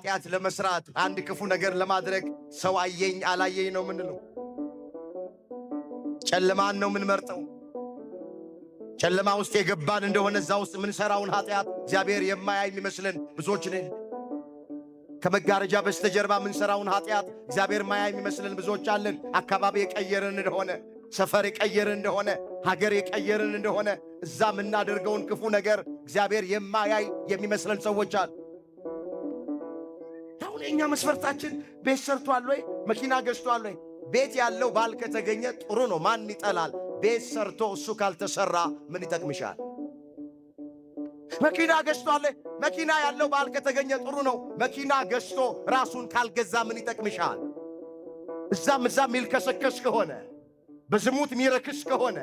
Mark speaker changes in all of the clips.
Speaker 1: ኃጢአት ለመስራት አንድ ክፉ ነገር ለማድረግ ሰው አየኝ አላየኝ ነው ምንለው? ጨለማን ነው ምንመርጠው። ጨለማ ውስጥ የገባን እንደሆነ እዛ ውስጥ ምንሰራውን ኃጢአት እግዚአብሔር የማያይ የሚመስለን ብዙዎች ነን። ከመጋረጃ በስተጀርባ ምንሰራውን ኃጢአት እግዚአብሔር ማያይ የሚመስለን ብዙዎች አለን። አካባቢ የቀየርን እንደሆነ፣ ሰፈር የቀየርን እንደሆነ፣ ሀገር የቀየርን እንደሆነ እዛ ምናደርገውን ክፉ ነገር እግዚአብሔር የማያይ የሚመስለን ሰዎች አሉ። አሁን የኛ መስፈርታችን ቤት ሰርቷል ወይ? መኪና ገዝቷል ወይ? ቤት ያለው ባል ከተገኘ ጥሩ ነው፣ ማን ይጠላል? ቤት ሰርቶ እሱ ካልተሰራ ምን ይጠቅምሻል? መኪና ገዝቷል። መኪና ያለው ባል ከተገኘ ጥሩ ነው፣ መኪና ገዝቶ ራሱን ካልገዛ ምን ይጠቅምሻል? እዛም ሚልከሰከስ ከሆነ፣ በዝሙት ሚረክስ ከሆነ፣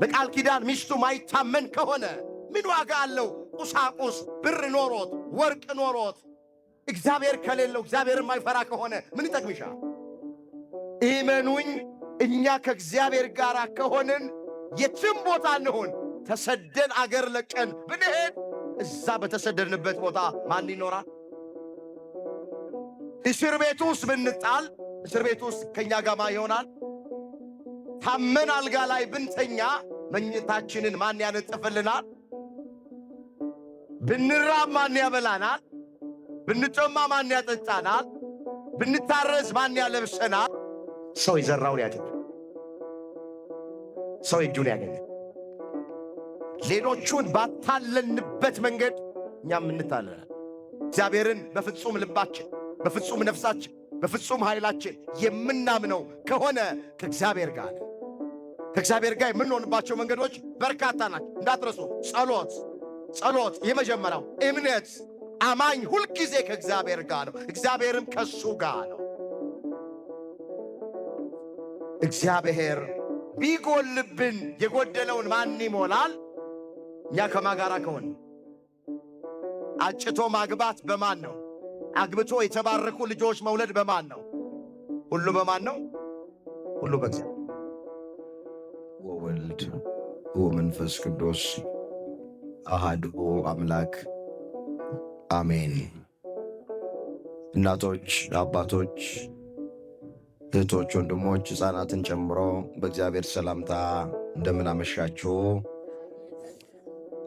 Speaker 1: በቃል ኪዳን ሚስቱ ማይታመን ከሆነ ምን ዋጋ አለው? ቁሳቁስ ብር ኖሮት ወርቅ ኖሮት እግዚአብሔር ከሌለው እግዚአብሔር የማይፈራ ከሆነ ምን ይጠቅምሻል? እመኑኝ፣ እኛ ከእግዚአብሔር ጋር ከሆንን የትም ቦታ እንሆን፣ ተሰደን አገር ለቀን ብንሄድ እዛ በተሰደድንበት ቦታ ማን ይኖራል? እስር ቤት ውስጥ ብንጣል እስር ቤት ውስጥ ከኛ ጋር ማን ይሆናል? ታመን አልጋ ላይ ብንተኛ መኝታችንን ማን ያነጥፍልናል? ብንራብ ማን ያበላናል? ብንጠማ ማን ያጠጣናል? ብንታረዝ ማን ያለብሰናል? ሰው የዘራውን ያጭድ፣ ሰው እጁን ያገኘ። ሌሎቹን ባታለንበት መንገድ እኛም እንታለናል። እግዚአብሔርን በፍጹም ልባችን፣ በፍጹም ነፍሳችን፣ በፍጹም ኃይላችን የምናምነው ከሆነ ከእግዚአብሔር ጋር የምንሆንባቸው መንገዶች በርካታ ናቸው። እንዳትረሱ። ጸሎት የመጀመሪያው፣ እምነት። አማኝ ሁልጊዜ ከእግዚአብሔር ጋር ነው፣ እግዚአብሔርም ከሱ ጋር ነው። እግዚአብሔር ቢጎልብን የጎደለውን ማን ይሞላል? እኛ ከማጋራ ከሆነ። አጭቶ ማግባት በማን ነው? አግብቶ የተባረኩ ልጆች መውለድ በማን ነው? ሁሉ በማን ነው? ሁሉ በእግዚአብሔር።
Speaker 2: ወወልድ ወመንፈስ ቅዱስ አሃዱ አምላክ አሜን። እናቶች፣ አባቶች፣ እህቶች፣ ወንድሞች፣ ሕፃናትን ጨምሮ በእግዚአብሔር ሰላምታ እንደምን አመሻችሁ።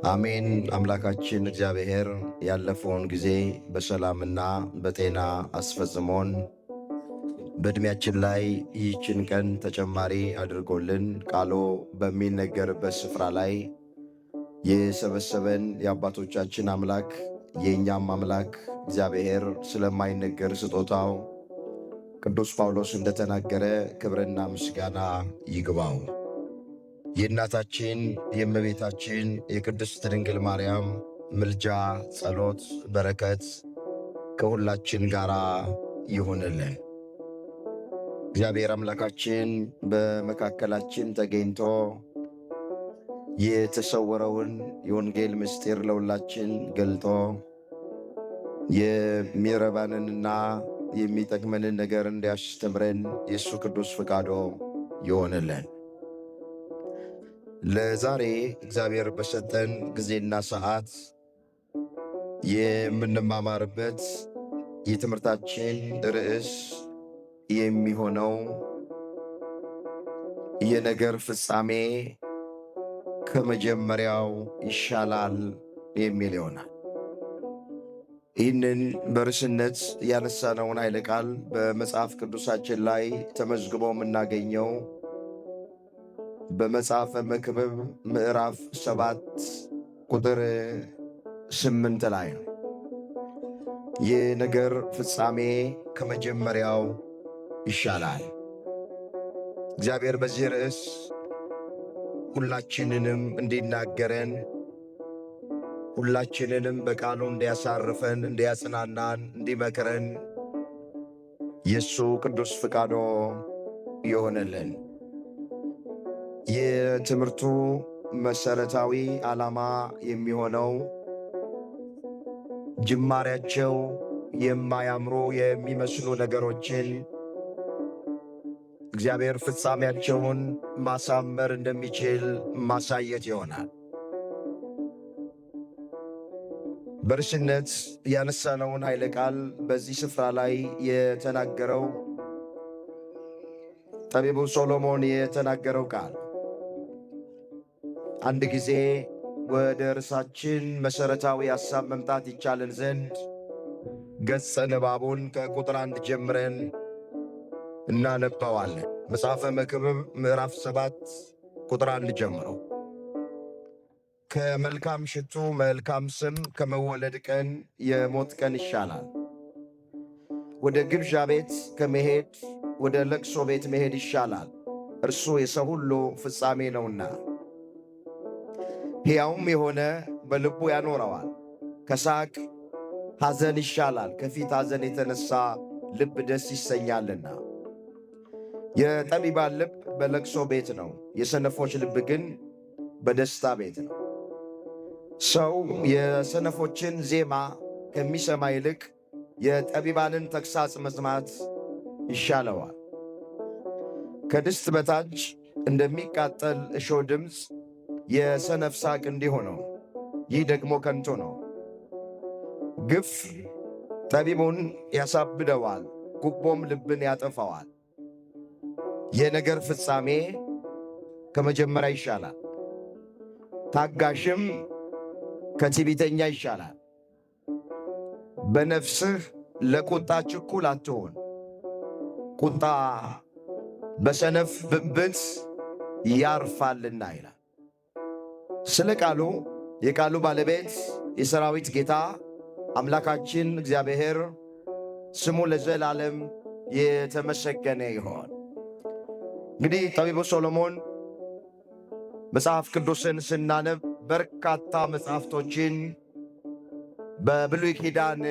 Speaker 2: አሜን። አምላካችን እግዚአብሔር ያለፈውን ጊዜ በሰላምና በጤና አስፈጽሞን በዕድሜያችን ላይ ይህችን ቀን ተጨማሪ አድርጎልን ቃሉ በሚነገርበት ስፍራ ላይ የሰበሰበን የአባቶቻችን አምላክ የእኛም አምላክ እግዚአብሔር ስለማይነገር ስጦታው ቅዱስ ጳውሎስ እንደተናገረ ክብርና ምስጋና ይግባው። የእናታችን የእመቤታችን የቅድስት ድንግል ማርያም ምልጃ፣ ጸሎት፣ በረከት ከሁላችን ጋር ይሁንልን። እግዚአብሔር አምላካችን በመካከላችን ተገኝቶ የተሰወረውን የወንጌል ምስጢር ለሁላችን ገልጦ የሚረባንንና የሚጠቅመንን ነገር እንዲያስተምረን የእሱ ቅዱስ ፈቃዶ ይሆንልን። ለዛሬ እግዚአብሔር በሰጠን ጊዜና ሰዓት የምንማማርበት የትምህርታችን ርዕስ የሚሆነው የነገር ፍጻሜ ከመጀመሪያው ይሻላል የሚል ይሆናል። ይህንን በርዕስነት ያነሳነውን ኃይለ ቃል በመጽሐፍ ቅዱሳችን ላይ ተመዝግቦ የምናገኘው በመጽሐፈ መክብብ ምዕራፍ 7 ቁጥር 8 ላይ ነው። የነገር ፍጻሜ ከመጀመሪያው ይሻላል። እግዚአብሔር በዚህ ርዕስ ሁላችንንም እንዲናገረን፣ ሁላችንንም በቃሉ እንዲያሳርፈን፣ እንዲያጽናናን፣ እንዲመክረን የእሱ ቅዱስ ፍቃዶ ይሆነልን። የትምህርቱ መሠረታዊ ዓላማ የሚሆነው ጅማሬያቸው የማያምሩ የሚመስሉ ነገሮችን እግዚአብሔር ፍጻሜያቸውን ማሳመር እንደሚችል ማሳየት ይሆናል። በርዕስነት ያነሳነውን ኃይለ ቃል በዚህ ስፍራ ላይ የተናገረው ጠቢቡ ሶሎሞን የተናገረው ቃል አንድ ጊዜ ወደ ርዕሳችን መሠረታዊ ሐሳብ መምጣት ይቻለን ዘንድ ገጸ ንባቡን ከቁጥር 1 ጀምረን እናነባዋለን። መጽሐፈ መክብብ ምዕራፍ 7 ቁጥር 1 ጀምሮ ከመልካም ሽቱ መልካም ስም ከመወለድ ቀን የሞት ቀን ይሻላል። ወደ ግብዣ ቤት ከመሄድ ወደ ለቅሶ ቤት መሄድ ይሻላል፣ እርሱ የሰው ሁሉ ፍጻሜ ነውና። ሕያውም የሆነ በልቡ ያኖረዋል። ከሳቅ ሐዘን ይሻላል፣ ከፊት ሐዘን የተነሣ ልብ ደስ ይሰኛልና። የጠቢባን ልብ በለቅሶ ቤት ነው፣ የሰነፎች ልብ ግን በደስታ ቤት ነው። ሰው የሰነፎችን ዜማ ከሚሰማ ይልቅ የጠቢባንን ተግሣጽ መስማት ይሻለዋል። ከድስት በታች እንደሚቃጠል እሾህ ድምፅ የሰነፍ ሳቅ እንዲሁ ነው፣ ይህ ደግሞ ከንቱ ነው። ግፍ ጠቢቡን ያሳብደዋል፣ ጉቦም ልብን ያጠፋዋል። የነገር ፍጻሜ ከመጀመሪያ ይሻላል፣ ታጋሽም ከትዕቢተኛ ይሻላል። በነፍስህ ለቁጣ ችኩል አትሁን፣ ቁጣ በሰነፍ ብብት ያርፋልና ይላል። ስለ ቃሉ የቃሉ ባለቤት የሰራዊት ጌታ አምላካችን እግዚአብሔር ስሙ ለዘላለም የተመሰገነ ይሆን። እንግዲህ ጠቢቡ ሶሎሞን መጽሐፍ ቅዱስን ስናነብ በርካታ መጽሐፍቶችን በብሉይ ኪዳን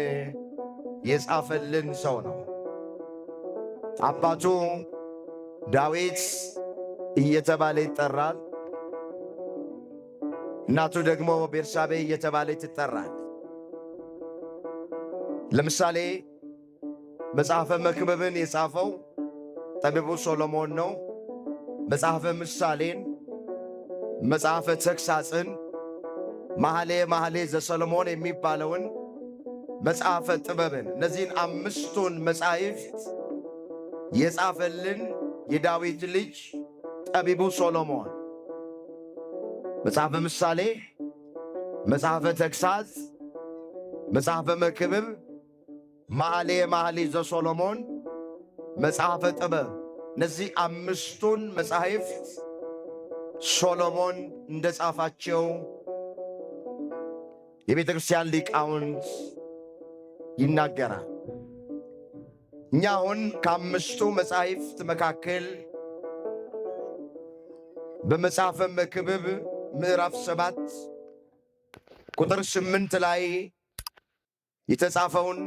Speaker 2: የጻፈልን ሰው ነው። አባቱ ዳዊት እየተባለ ይጠራል። እናቱ ደግሞ ቤርሳቤ እየተባለች ትጠራል። ለምሳሌ መጽሐፈ መክብብን የጻፈው ጠቢቡ ሶሎሞን ነው። መጽሐፈ ምሳሌን፣ መጽሐፈ ተግሣጽን፣ መኃልየ ዘሰሎሞን የሚባለውን መጽሐፈ ጥበብን፣ እነዚህን አምስቱን መጻሕፍት የጻፈልን የዳዊት ልጅ ጠቢቡ ሶሎሞን መጽሐፈ ምሳሌ፣ መጽሐፈ ተግሣጽ፣ መጽሐፈ መክብብ፣ መኃልየ ዘሰሎሞን፣ መጽሐፈ ጥበብ፣ እነዚህ አምስቱን መጻሕፍት ሶሎሞን እንደ ጻፋቸው የቤተ ክርስቲያን ሊቃውንት ይናገራል። እኛ አሁን ከአምስቱ መጻሕፍት መካከል በመጽሐፈ መክብብ ምዕራፍ 7 ቁጥር 8 ላይ የተጻፈውን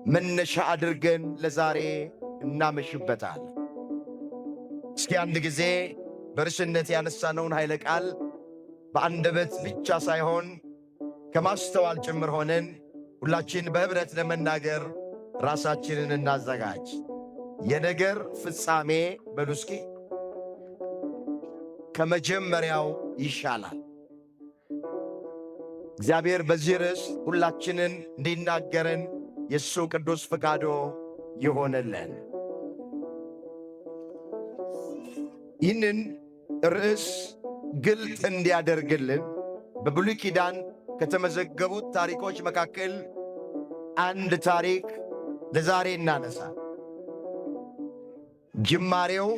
Speaker 2: መነሻ አድርገን ለዛሬ እናመሽበታል። እስኪ አንድ ጊዜ በርዕስነት ያነሳነውን ኃይለ ቃል በአንደበት ብቻ ሳይሆን ከማስተዋል ጭምር ሆነን ሁላችን በኅብረት ለመናገር ራሳችንን እናዘጋጅ። የነገር ፍጻሜ በሉ እስኪ ከመጀመሪያው ይሻላል። እግዚአብሔር በዚህ ርዕስ ሁላችንን እንዲናገረን የእሱ ቅዱስ ፈቃዶ ይሆንልን። ይህንን ርዕስ ግልጥ እንዲያደርግልን በብሉይ ኪዳን ከተመዘገቡት ታሪኮች መካከል አንድ ታሪክ ለዛሬ እናነሳ። ጅማሬው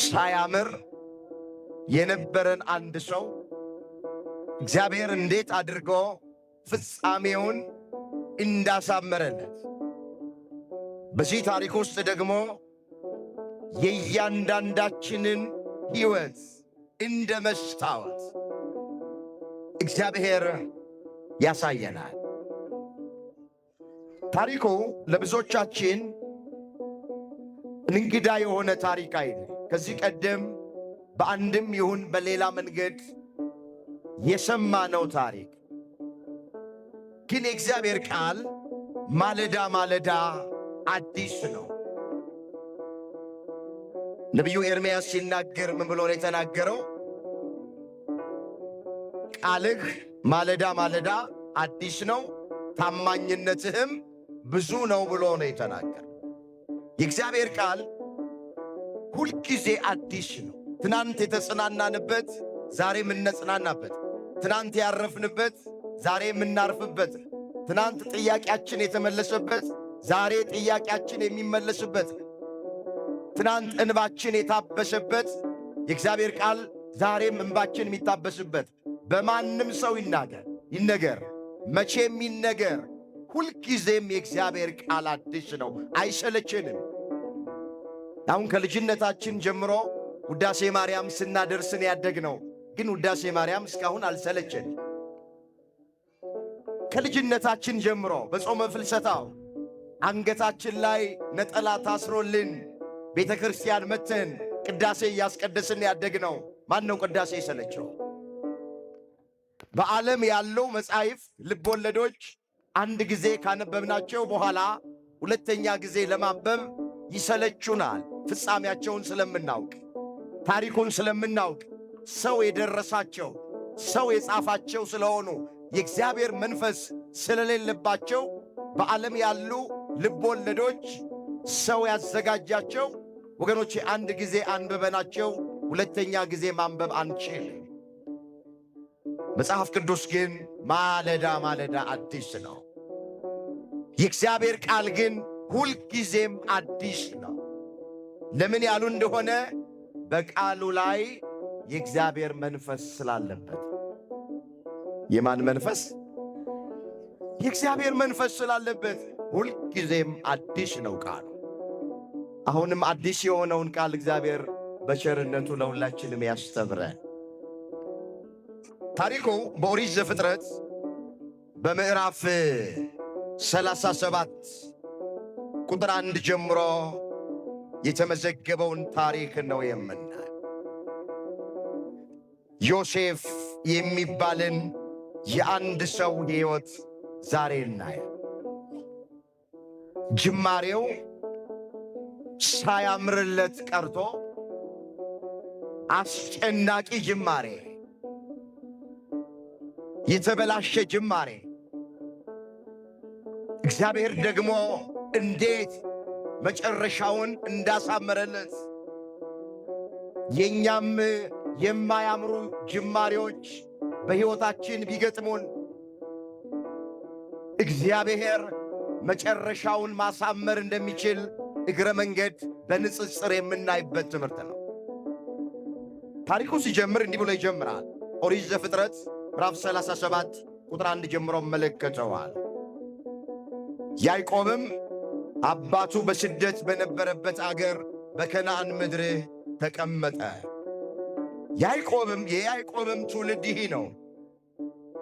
Speaker 2: ሳያምር የነበረን አንድ ሰው እግዚአብሔር እንዴት አድርጎ ፍጻሜውን እንዳሳመረለት፣ በዚህ ታሪክ ውስጥ ደግሞ የእያንዳንዳችንን ሕይወት እንደ መስታወት እግዚአብሔር ያሳየናል። ታሪኩ ለብዙዎቻችን እንግዳ የሆነ ታሪክ አይደለም። ከዚህ ቀደም በአንድም ይሁን በሌላ መንገድ የሰማነው ታሪክ ግን የእግዚአብሔር ቃል ማለዳ ማለዳ አዲስ ነው። ነቢዩ ኤርምያስ ሲናገር ምን ብሎ ነው የተናገረው? ቃልህ ማለዳ ማለዳ አዲስ ነው ታማኝነትህም ብዙ ነው ብሎ ነው የተናገረ። የእግዚአብሔር ቃል ሁልጊዜ አዲስ ነው። ትናንት የተጽናናንበት ዛሬ የምንጽናናበት፣ ትናንት ያረፍንበት ዛሬ የምናርፍበት፣ ትናንት ጥያቄያችን የተመለሰበት ዛሬ ጥያቄያችን የሚመለስበት፣ ትናንት እንባችን የታበሰበት የእግዚአብሔር ቃል ዛሬም እንባችን የሚታበስበት። በማንም ሰው ይነገር መቼም ይነገር፣ ሁልጊዜም የእግዚአብሔር ቃል አዲስ ነው፣ አይሰለችንም። አሁን ከልጅነታችን ጀምሮ ውዳሴ ማርያም ስናደርስን ያደግነው፣ ግን ውዳሴ ማርያም እስካሁን አልሰለችን። ከልጅነታችን ጀምሮ በጾመ ፍልሰታው አንገታችን ላይ ነጠላ ታስሮልን ቤተ ክርስቲያን መተን ቅዳሴ እያስቀደስን ያደግነው። ማን ነው ቅዳሴ የሰለቸው? በዓለም ያለው መጻሕፍት ልቦለዶች አንድ ጊዜ ካነበብናቸው በኋላ ሁለተኛ ጊዜ ለማንበብ ይሰለቹናል። ፍጻሜያቸውን ስለምናውቅ፣ ታሪኩን ስለምናውቅ፣ ሰው የደረሳቸው ሰው የጻፋቸው ስለሆኑ የእግዚአብሔር መንፈስ ስለሌለባቸው በዓለም ያሉ ልቦለዶች ሰው ያዘጋጃቸው ወገኖቼ አንድ ጊዜ አንብበናቸው ሁለተኛ ጊዜ ማንበብ አንችል። መጽሐፍ ቅዱስ ግን ማለዳ ማለዳ አዲስ ነው። የእግዚአብሔር ቃል ግን ሁልጊዜም አዲስ ነው። ለምን ያሉ እንደሆነ በቃሉ ላይ የእግዚአብሔር መንፈስ ስላለበት። የማን መንፈስ? የእግዚአብሔር መንፈስ ስላለበት ሁልጊዜም አዲስ ነው ቃሉ። አሁንም አዲስ የሆነውን ቃል እግዚአብሔር በቸርነቱ ለሁላችንም ያስተምረን። ታሪኩ በኦሪት ዘፍጥረት በምዕራፍ 37 ቁጥር 1 ጀምሮ የተመዘገበውን ታሪክ ነው የምናየው። ዮሴፍ የሚባልን የአንድ ሰው ሕይወት ዛሬ እናያለን። ጅማሬው ሳያምርለት ቀርቶ አስጨናቂ ጅማሬ፣ የተበላሸ ጅማሬ፣ እግዚአብሔር ደግሞ እንዴት መጨረሻውን እንዳሳመረለት የእኛም የማያምሩ ጅማሬዎች በሕይወታችን ቢገጥሙን እግዚአብሔር መጨረሻውን ማሳመር እንደሚችል እግረ መንገድ በንጽጽር የምናይበት ትምህርት ነው። ታሪኩ ሲጀምር እንዲህ ብሎ ይጀምራል። ኦሪት ዘፍጥረት ምዕራፍ 37 ቁጥር 1 ጀምሮ መለከተዋል። ያዕቆብም አባቱ በስደት በነበረበት አገር በከነዓን ምድር ተቀመጠ። የያዕቆብም ትውልድ ይህ ነው።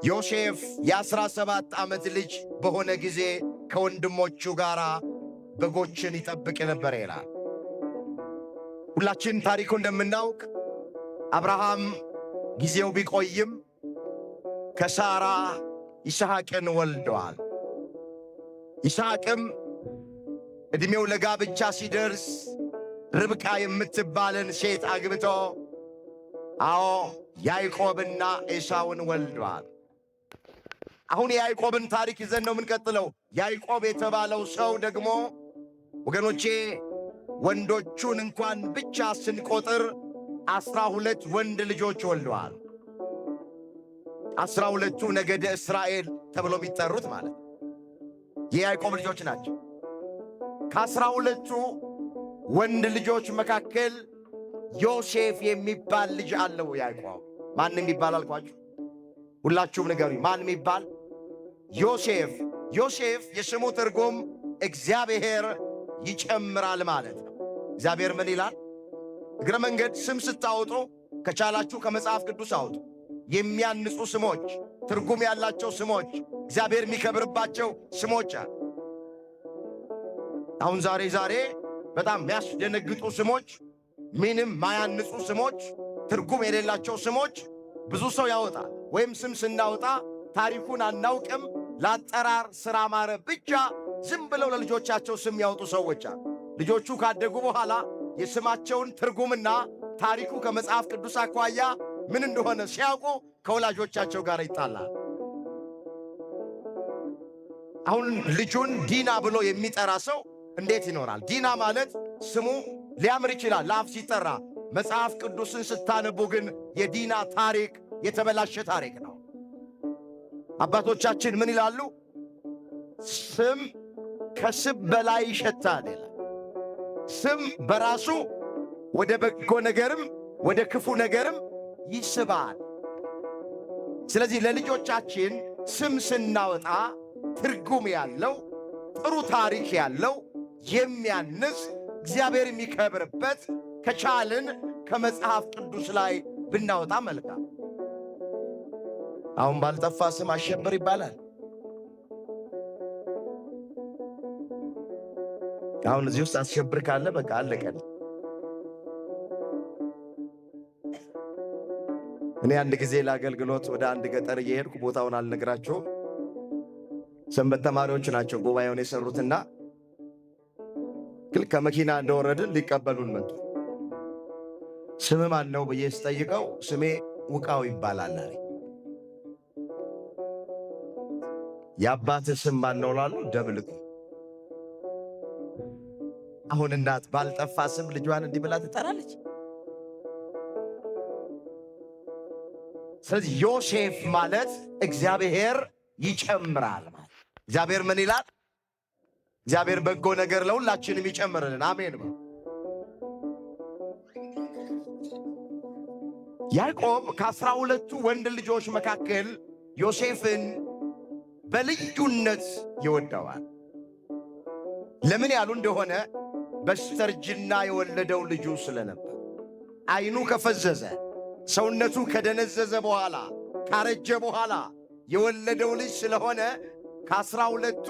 Speaker 2: ዮሴፍ የ17 ዓመት ልጅ በሆነ ጊዜ ከወንድሞቹ ጋር በጎችን ይጠብቅ ነበር ይላል። ሁላችን ታሪኩ እንደምናውቅ አብርሃም ጊዜው ቢቆይም ከሳራ ይስሐቅን ወልደዋል። ይስሐቅም ዕድሜው ለጋብቻ ሲደርስ ርብቃ የምትባልን ሴት አግብቶ ያዕቆብና ኤሳውን ወልደዋል። አሁን የያዕቆብን ታሪክ ይዘን ነው የምንቀጥለው። ያዕቆብ የተባለው ሰው ደግሞ ወገኖቼ ወንዶቹን እንኳን ብቻ ስንቆጥር 12 ወንድ ልጆች ወልደዋል። 12ቱ ነገደ እስራኤል ተብሎ የሚጠሩት ማለት የያዕቆብ ልጆች ናቸው። ከ12ቱ ወንድ ልጆች መካከል ዮሴፍ የሚባል ልጅ አለው ያዕቆብ። ማን የሚባል አልኳችሁ? ሁላችሁም ንገሩኝ። ማን የሚባል? ዮሴፍ። ዮሴፍ የስሙ ትርጉም እግዚአብሔር ይጨምራል ማለት ነው። እግዚአብሔር ምን ይላል? እግረ መንገድ ስም ስታወጡ ከቻላችሁ ከመጽሐፍ ቅዱስ አውጡ። የሚያንጹ ስሞች፣ ትርጉም ያላቸው ስሞች፣ እግዚአብሔር የሚከብርባቸው ስሞች አሉ። አሁን ዛሬ በጣም የሚያስደነግጡ ስሞች፣ ምንም ማያንጹ ስሞች፣ ትርጉም የሌላቸው ስሞች ብዙ ሰው ያወጣል። ወይም ስም ስናወጣ ታሪኩን አናውቅም፣ ለአጠራር ሥራ ማረ ብቻ ዝም ብለው ለልጆቻቸው ስም ያወጡ ሰዎች አሉ። ልጆቹ ካደጉ በኋላ የስማቸውን ትርጉምና ታሪኩ ከመጽሐፍ ቅዱስ አኳያ ምን እንደሆነ ሲያውቁ ከወላጆቻቸው ጋር ይጣላል።
Speaker 1: አሁን ልጁን ዲና ብሎ የሚጠራ ሰው እንዴት ይኖራል? ዲና ማለት ስሙ ሊያምር ይችላል ለአፍ ሲጠራ። መጽሐፍ ቅዱስን ስታነቡ ግን የዲና ታሪክ የተበላሸ ታሪክ ነው። አባቶቻችን ምን ይላሉ? ስም ከስብ በላይ ይሸታል ይላል። ስም በራሱ ወደ በጎ ነገርም ወደ ክፉ ነገርም ይስባል። ስለዚህ ለልጆቻችን ስም ስናወጣ ትርጉም ያለው ጥሩ ታሪክ ያለው የሚያንስ እግዚአብሔር የሚከብርበት ከቻልን ከመጽሐፍ ቅዱስ ላይ ብናወጣ መልካም። አሁን ባልጠፋ ስም አሸብር ይባላል። አሁን እዚህ ውስጥ አስሸብር ካለ በቃ አለቀን። እኔ አንድ ጊዜ ለአገልግሎት ወደ አንድ ገጠር እየሄድኩ ቦታውን አልነግራቸውም። ሰንበት ተማሪዎች ናቸው ጉባኤውን የሰሩትና ግን ከመኪና እንደወረድን ሊቀበሉን መጡ። ስም ማን ነው ብዬ ስጠይቀው ስሜ ውቃው ይባላል አለኝ። የአባትህ ስም ማን ነው ላሉ ደብልቁ። አሁን እናት ባልጠፋ ስም ልጇን እንዲህ ብላ ትጠራለች? ስለዚህ ዮሴፍ ማለት እግዚአብሔር ይጨምራል ማለት። እግዚአብሔር ምን ይላል? እግዚአብሔር በጎ ነገር ለሁላችንም ይጨምርልን። አሜን። ያዕቆብ ከ12ቱ ወንድ ልጆች መካከል ዮሴፍን በልዩነት ይወደዋል። ለምን ያሉ እንደሆነ በስተርጅና የወለደው ልጁ ስለነበር፣ ዓይኑ ከፈዘዘ ሰውነቱ ከደነዘዘ በኋላ ካረጀ በኋላ የወለደው ልጅ ስለሆነ ከ12ቱ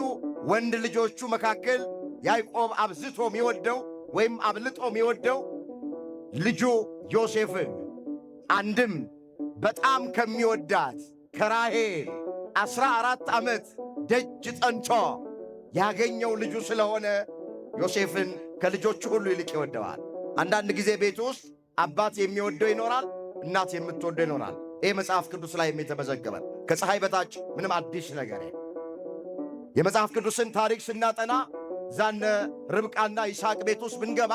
Speaker 1: ወንድ ልጆቹ መካከል ያዕቆብ አብዝቶ የሚወደው ወይም አብልጦ የሚወደው ልጁ ዮሴፍን፣ አንድም በጣም ከሚወዳት ከራሔል 14 ዓመት ደጅ ጠንቶ ያገኘው ልጁ ስለሆነ ዮሴፍን ከልጆቹ ሁሉ ይልቅ ይወደዋል። አንዳንድ ጊዜ ቤት ውስጥ አባት የሚወደው ይኖራል፣ እናት የምትወደው ይኖራል። ይህ መጽሐፍ ቅዱስ ላይ የተመዘገበ ከፀሐይ በታች ምንም አዲስ ነገር። የመጽሐፍ ቅዱስን ታሪክ ስናጠና ዛነ ርብቃና ይስሐቅ ቤት ውስጥ ብንገባ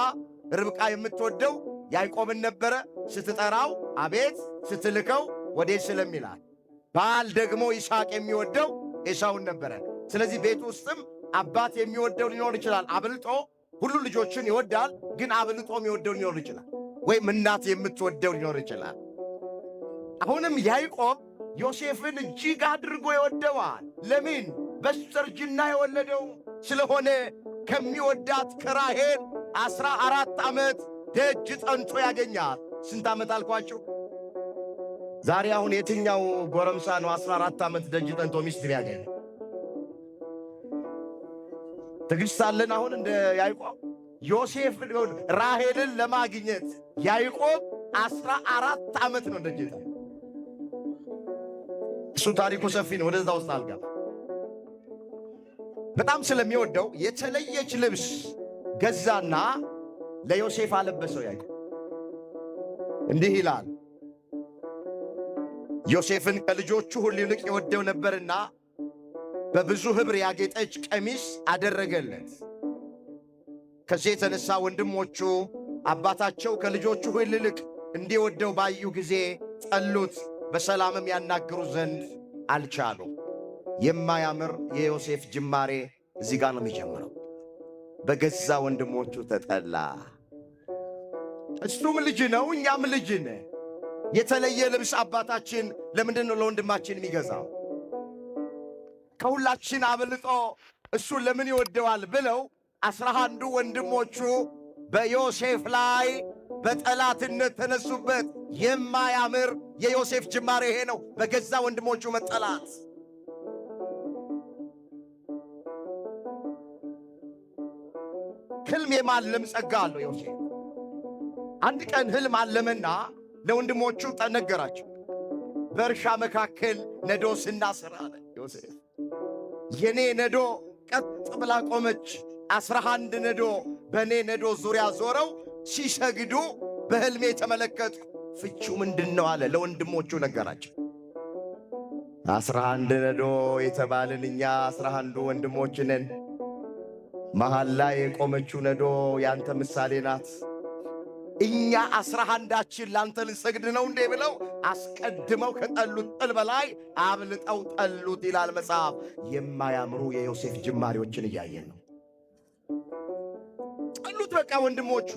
Speaker 1: ርብቃ የምትወደው ያዕቆብን ነበረ። ስትጠራው አቤት፣ ስትልከው ወዴት ስለሚላል። ባል ደግሞ ይስሐቅ የሚወደው ኤሳውን ነበረ። ስለዚህ ቤት ውስጥም አባት የሚወደው ሊኖር ይችላል። አብልጦ ሁሉ ልጆችን ይወዳል፣ ግን አብልጦ የሚወደው ሊኖር ይችላል። ወይም እናት የምትወደው ሊኖር ይችላል። አሁንም ያዕቆብ ዮሴፍን እጅግ አድርጎ ይወደዋል። ለምን? በስተርጅና የወለደው ስለሆነ ከሚወዳት ከራሔል 14 ዓመት ደጅ ጠንቶ ያገኛል። ስንት ዓመት አልኳችሁ? ዛሬ አሁን የትኛው ጎረምሳ ነው 14 ዓመት ደጅ ጠንቶ ሚስት ያገኝ? ትዕግሥት አለን አሁን እንደ ያዕቆብ? ዮሴፍ ራሔልን ለማግኘት ያዕቆብ 14 ዓመት ነው ደጅ። እሱ ታሪኩ ሰፊ ነው፣ ወደዛ ውስጥ አልገባ። በጣም ስለሚወደው የተለየች ልብስ ገዛና ለዮሴፍ አለበሰው። ያዕቆብ እንዲህ ይላል፣ ዮሴፍን ከልጆቹ ሁሉ ይልቅ ይወደው ነበርና በብዙ ኅብር ያጌጠች ቀሚስ አደረገለት። ከዚህ የተነሣ ወንድሞቹ አባታቸው ከልጆቹ ሁሉ ይልቅ እንዲወደው ባዩ ጊዜ ጠሉት፣ በሰላምም ያናግሩ ዘንድ አልቻሉ። የማያምር የዮሴፍ ጅማሬ እዚህ ጋር ነው የሚጀምረው። በገዛ ወንድሞቹ ተጠላ። እሱም ልጅ ነው፣ እኛም ልጅ ነን። የተለየ ልብስ አባታችን ለምንድን ነው ለወንድማችን የሚገዛው? ከሁላችን አብልጦ እሱን ለምን ይወደዋል ብለው 11 ወንድሞቹ በዮሴፍ ላይ በጠላትነት ተነሱበት። የማያምር የዮሴፍ ጅማሬ ይሄ ነው፣ በገዛ ወንድሞቹ መጠላት። ሕልም የማለም ጸጋ አለው ዮሴፍ። አንድ ቀን ሕልም አለመና ለወንድሞቹ ነገራቸው። በእርሻ መካከል ነዶ ስናስር አለ ዮሴፍ። የኔ ነዶ ቀጥ ብላ ቆመች። 11 ነዶ በእኔ ነዶ ዙሪያ ዞረው ሲሰግዱ በሕልሜ ተመለከትኩ። ፍቺው ምንድን ነው አለ። ለወንድሞቹ ነገራቸው።
Speaker 2: 11 ነዶ የተባልን እኛ 11 ወንድሞች ነን። መሃል ላይ የቆመችው ነዶ ያንተ ምሳሌ ናት።
Speaker 1: እኛ 11ችን ላንተ ልንሰግድ ነው እንዴ ብለው አስቀድመው ከጠሉት ጥል በላይ አብልጠው ጠሉት ይላል መጽሐፍ። የማያምሩ የዮሴፍ ጅማሬዎችን እያየን ነው። ጠሉት፣ በቃ ወንድሞቹ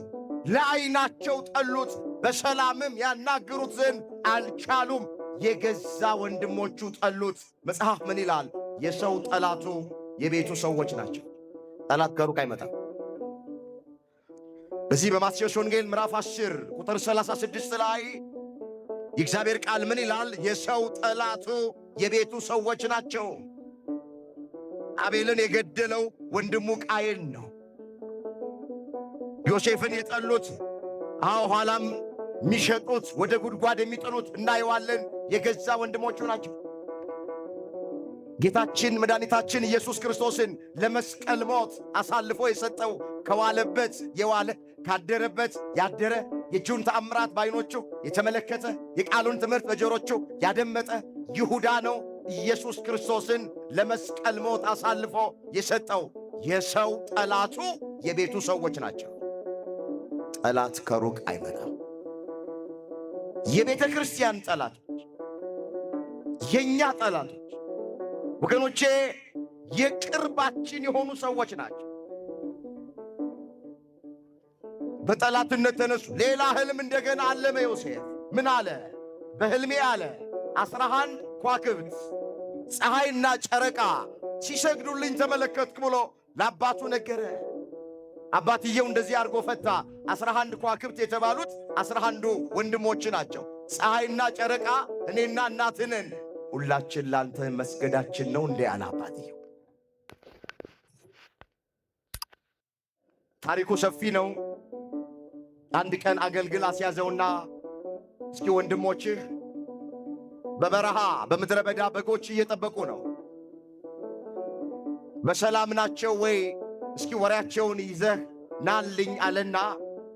Speaker 1: ለዓይናቸው ጠሉት። በሰላምም ያናግሩት ዘንድ አልቻሉም። የገዛ ወንድሞቹ ጠሉት። መጽሐፍ ምን ይላል? የሰው ጠላቱ የቤቱ ሰዎች ናቸው። ጠላት ከሩቅ አይመጣም። በዚህ በማቴዎስ ወንጌል ምዕራፍ 10 ቁጥር 36 ላይ የእግዚአብሔር ቃል ምን ይላል? የሰው ጠላቱ የቤቱ ሰዎች ናቸው። አቤልን የገደለው ወንድሙ ቃየን ነው። ዮሴፍን የጠሉት ኋላም የሚሸጡት ወደ ጉድጓድ የሚጥሉት እናየዋለን፣ የገዛ ወንድሞቹ ናቸው። ጌታችን መድኃኒታችን ኢየሱስ ክርስቶስን ለመስቀል ሞት አሳልፎ የሰጠው ከዋለበት የዋለ ካደረበት ያደረ የእጁን ተአምራት በዓይኖቹ የተመለከተ የቃሉን ትምህርት በጆሮቹ ያደመጠ ይሁዳ ነው። ኢየሱስ ክርስቶስን ለመስቀል ሞት አሳልፎ የሰጠው የሰው ጠላቱ የቤቱ ሰዎች ናቸው። ጠላት ከሩቅ አይመጣም። የቤተ ክርስቲያን ጠላቶች፣ የእኛ ጠላቶች ወገኖቼ የቅርባችን የሆኑ ሰዎች ናቸው። በጠላትነት ተነሱ። ሌላ ሕልም እንደገና አለመ ዮሴፍ። ምን አለ? በሕልሜ አለ 11 ከዋክብት ፀሐይና ጨረቃ ሲሰግዱልኝ ተመለከትኩ ብሎ ለአባቱ ነገረ። አባትየው እንደዚህ አድርጎ ፈታ። 11 ከዋክብት የተባሉት 11ዱ ወንድሞች ናቸው። ፀሐይና ጨረቃ እኔና እናትህ ነን። ሁላችን ላንተ መስገዳችን ነው እንዴ አለ አባትየው። ታሪኩ ሰፊ ነው። አንድ ቀን አገልግል አስያዘውና እስኪ ወንድሞችህ በበረሃ በምድረ በዳ በጎች እየጠበቁ ነው፣ በሰላም ናቸው ወይ? እስኪ ወሬያቸውን ይዘህ ናልኝ አለና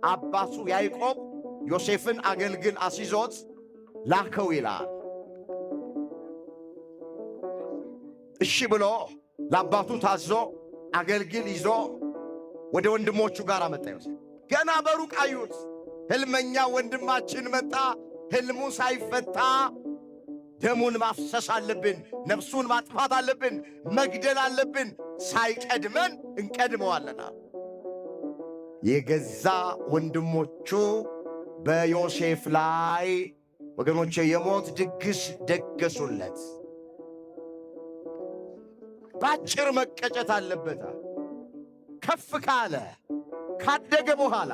Speaker 1: አባቱ ያዕቆብ ዮሴፍን አገልግል አስይዞት ላከው ይላል። እሺ ብሎ ለአባቱ ታዞ አገልግል ይዞ ወደ ወንድሞቹ ጋር መጣ። ዮሴፍ ገና በሩቅ አዩት። ሕልመኛ ወንድማችን መጣ፣ ሕልሙ ሳይፈታ ደሙን ማፍሰስ አለብን፣ ነፍሱን ማጥፋት አለብን፣ መግደል አለብን፣ ሳይቀድመን እንቀድመዋለና። የገዛ ወንድሞቹ በዮሴፍ ላይ ወገኖቼ የሞት ድግስ ደገሱለት። ባጭር መቀጨት አለበታ። ከፍ ካለ ካደገ በኋላ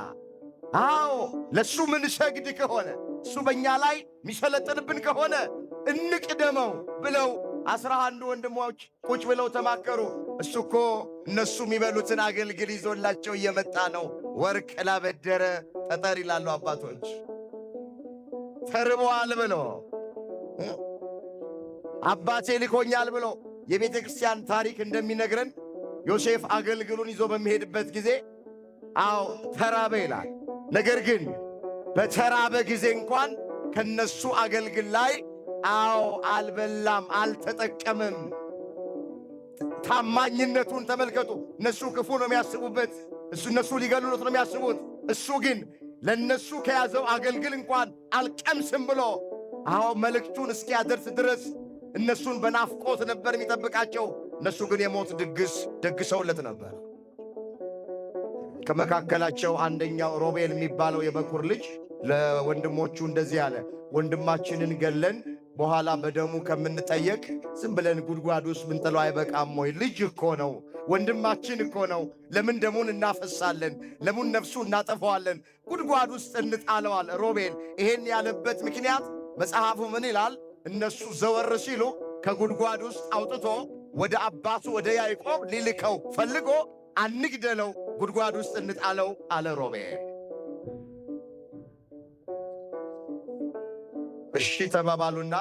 Speaker 1: ለሱ ምን ሰግድ ከሆነ እሱ በእኛ ላይ የሚሰለጥንብን ከሆነ እንቅደመው ብለው 11 ወንድሞች ቁጭ ብለው ተማከሩ። እሱ እኮ እነሱ የሚበሉትን አገልግል ይዞላቸው እየመጣ ነው። ወርቅ ላበደረ ጠጠር ይላሉ አባቶች። ተርበዋል ብሎ አባቴ ልኮኛል ብሎ የቤተ ክርስቲያን ታሪክ እንደሚነግረን ዮሴፍ አገልግሉን ይዞ በሚሄድበት ጊዜ ተራበ ይላል። ነገር ግን በተራበ ጊዜ እንኳን ከነሱ አገልግል ላይ አልበላም፣ አልተጠቀምም። ታማኝነቱን ተመልከቱ። እነሱ ክፉ ነው የሚያስቡበት፣ እነሱ ሊገሉት ነው የሚያስቡት። እሱ ግን ለነሱ ከያዘው አገልግል እንኳን አልቀምስም ብሎ መልእክቱን እስኪያደርስ ድረስ እነሱን በናፍቆት ነበር የሚጠብቃቸው። እነሱ ግን የሞት ድግስ ደግሰውለት ነበር። ከመካከላቸው አንደኛው ሮቤል የሚባለው የበኩር ልጅ ለወንድሞቹ እንደዚህ አለ፣ ወንድማችንን ገለን በኋላ በደሙ ከምንጠየቅ ዝም ብለን ጉድጓድ ውስጥ ብንጥለው አይበቃም ወይ? ልጅ እኮ ነው፣ ወንድማችን እኮ ነው። ለምን ደሙን እናፈሳለን? ለምን ነፍሱ እናጠፋዋለን? ጉድጓድ ውስጥ እንጣለዋል። ሮቤል ይሄን ያለበት ምክንያት መጽሐፉ ምን ይላል? እነሱ ዘወር ሲሉ ከጉድጓድ ውስጥ አውጥቶ ወደ አባቱ ወደ ያዕቆብ ሊልከው ፈልጎ አንግደለው፣ ጉድጓድ ውስጥ እንጣለው አለ ሮቤል። እሺ ተባባሉና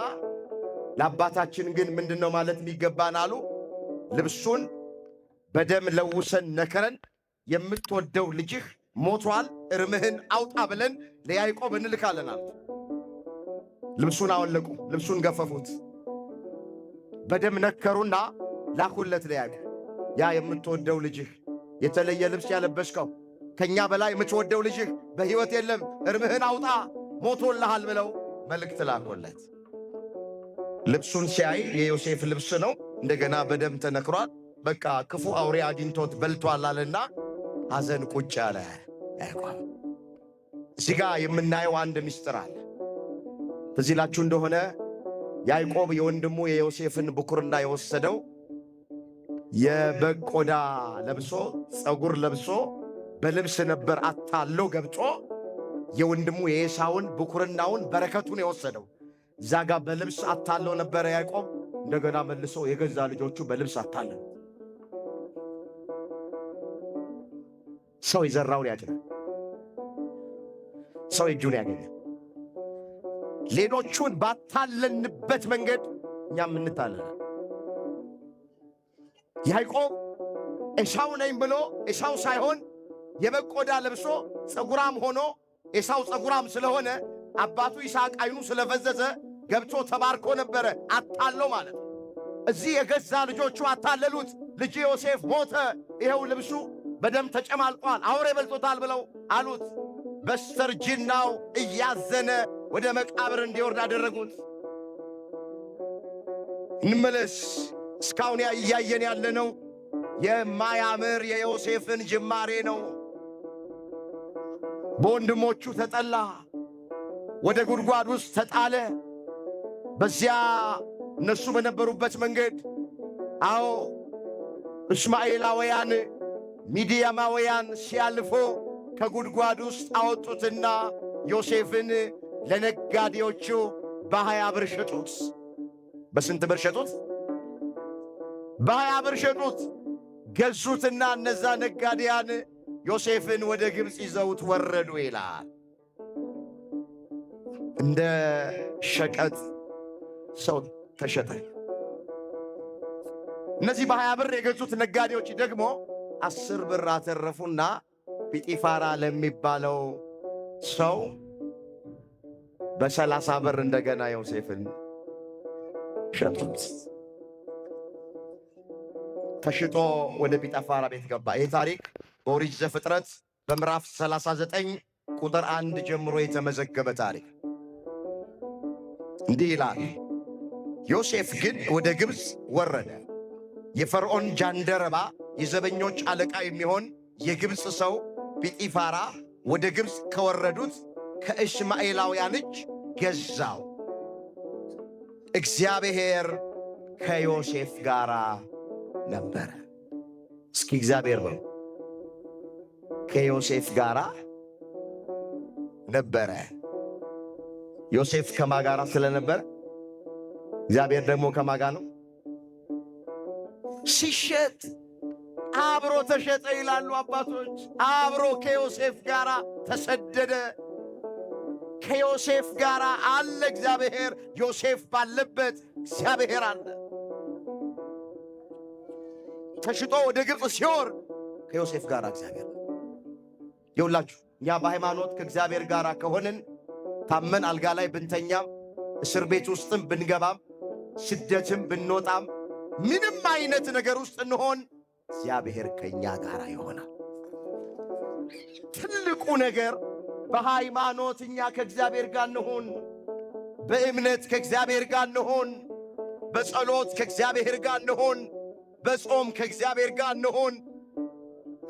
Speaker 1: ለአባታችን ግን ምንድነው ማለት የሚገባን አሉ። ልብሱን በደም ለውሰን ነከረን፣ የምትወደው ልጅህ ሞቷል፣ እርምህን አውጣ ብለን ለያዕቆብ እንልካለን አሉት። ልብሱን አወለቁ፣ ልብሱን ገፈፉት። በደም ነከሩና ላኩለት ለያዕቆብ። ያ የምትወደው ልጅህ የተለየ ልብስ ያለበስከው ከእኛ በላይ የምትወደው ልጅህ በሕይወት የለም፣ እርምህን አውጣ ሞቶልሃል ብለው መልእክት ላኩለት። ልብሱን ሲያይ የዮሴፍ ልብስ ነው፣ እንደገና በደም ተነክሯል። በቃ ክፉ አውሬ አግኝቶት በልቷል አለና ሐዘን ቁጭ አለ ያዕቆብ። እዚህ ጋር የምናየው አንድ ምስጢር አለ። ትዝ ይላችሁ እንደሆነ ያዕቆብ የወንድሙ የዮሴፍን ብኩርና የወሰደው የበግ ቆዳ ለብሶ ፀጉር ለብሶ በልብስ ነበር አታሎ ገብቶ የወንድሙ የኤሳውን ብኩርናውን በረከቱን የወሰደው። እዛ ጋር በልብስ አታሎ ነበረ ያዕቆብ። እንደገና መልሶ የገዛ ልጆቹ በልብስ አታለ። ሰው የዘራውን ያጭዳል። ሰው እጁን ያገኛል። ሌሎቹን ባታለንበት መንገድ እኛም እንታለናል። ያዕቆብ ኤሳው ነኝ ብሎ ኤሳው ሳይሆን የበግ ቆዳ ለብሶ ፀጉራም ሆኖ ኤሳው ፀጉራም ስለሆነ አባቱ ይስሐቅ ዓይኑ ስለፈዘዘ ገብቶ ተባርኮ ነበረ። አታለው ማለት ነው። እዚህ የገዛ ልጆቹ አታለሉት። ልጅ ዮሴፍ ሞተ፣ ይኸው ልብሱ በደም ተጨማልቋል፣ አውሬ በልቶታል ብለው አሉት። በስተርጅናው እያዘነ ወደ መቃብር እንዲወርድ አደረጉት። እንመለስ። እስካሁን እያየን ያለነው የማያምር የዮሴፍን ጅማሬ ነው። በወንድሞቹ ተጠላ፣ ወደ ጉድጓድ ውስጥ ተጣለ። በዚያ እነሱ በነበሩበት መንገድ አዎ እስማኤላውያን ሚዲያማውያን ሲያልፎ ከጉድጓድ ውስጥ አወጡትና ዮሴፍን ለነጋዴዎቹ በ20 ብር ሸጡት። በስንት ብር ሸጡት? በ20 ብር ሸጡት። ገዙትና እነዛ ነጋዴያን ዮሴፍን ወደ ግብፅ ይዘውት ወረዱ ይላል። እንደ ሸቀጥ ሰው ተሸጠ። እነዚህ በ20 ብር የገዙት ነጋዴዎች ደግሞ 10 ብር አተረፉና ጲጢፋራ ለሚባለው ሰው በ30 ብር እንደገና ዮሴፍን ሸጡት። ተሽጦ ወደ ጲጢፋራ ቤት ገባ። ይህ ታሪክ በኦሪት ዘፍጥረት በምዕራፍ 39 ቁጥር 1 ጀምሮ የተመዘገበ ታሪክ እንዲህ ይላል። ዮሴፍ ግን ወደ ግብፅ ወረደ። የፈርዖን ጃንደረባ የዘበኞች አለቃ የሚሆን የግብፅ ሰው ጲጢፋራ ወደ ግብፅ ከወረዱት ከእስማኤላውያን እጅ ገዛው። እግዚአብሔር ከዮሴፍ ጋር ነበረ። እስኪ እግዚአብሔር በሉ። ከዮሴፍ ጋር ነበረ። ዮሴፍ ከማጋራ ስለነበረ እግዚአብሔር ደግሞ ከማጋ ነው። ሲሸጥ አብሮ ተሸጠ ይላሉ አባቶች። አብሮ ከዮሴፍ ጋር ተሰደደ። ከዮሴፍ ጋር አለ እግዚአብሔር። ዮሴፍ ባለበት እግዚአብሔር አለ። ተሽጦ ወደ ግብፅ ሲወርድ ከዮሴፍ ጋር እግዚአብሔር ነው። ይውላችሁ እኛ በሃይማኖት ከእግዚአብሔር ጋር ከሆንን ታመን አልጋ ላይ ብንተኛም እስር ቤት ውስጥም ብንገባም ስደትም ብንወጣም ምንም አይነት ነገር ውስጥ እንሆን እግዚአብሔር ከእኛ ጋር ይሆናል። ትልቁ ነገር በሃይማኖት እኛ ከእግዚአብሔር ጋር እንሆን፣ በእምነት ከእግዚአብሔር ጋር እንሆን፣ በጸሎት ከእግዚአብሔር ጋር እንሆን፣ በጾም ከእግዚአብሔር ጋር እንሆን።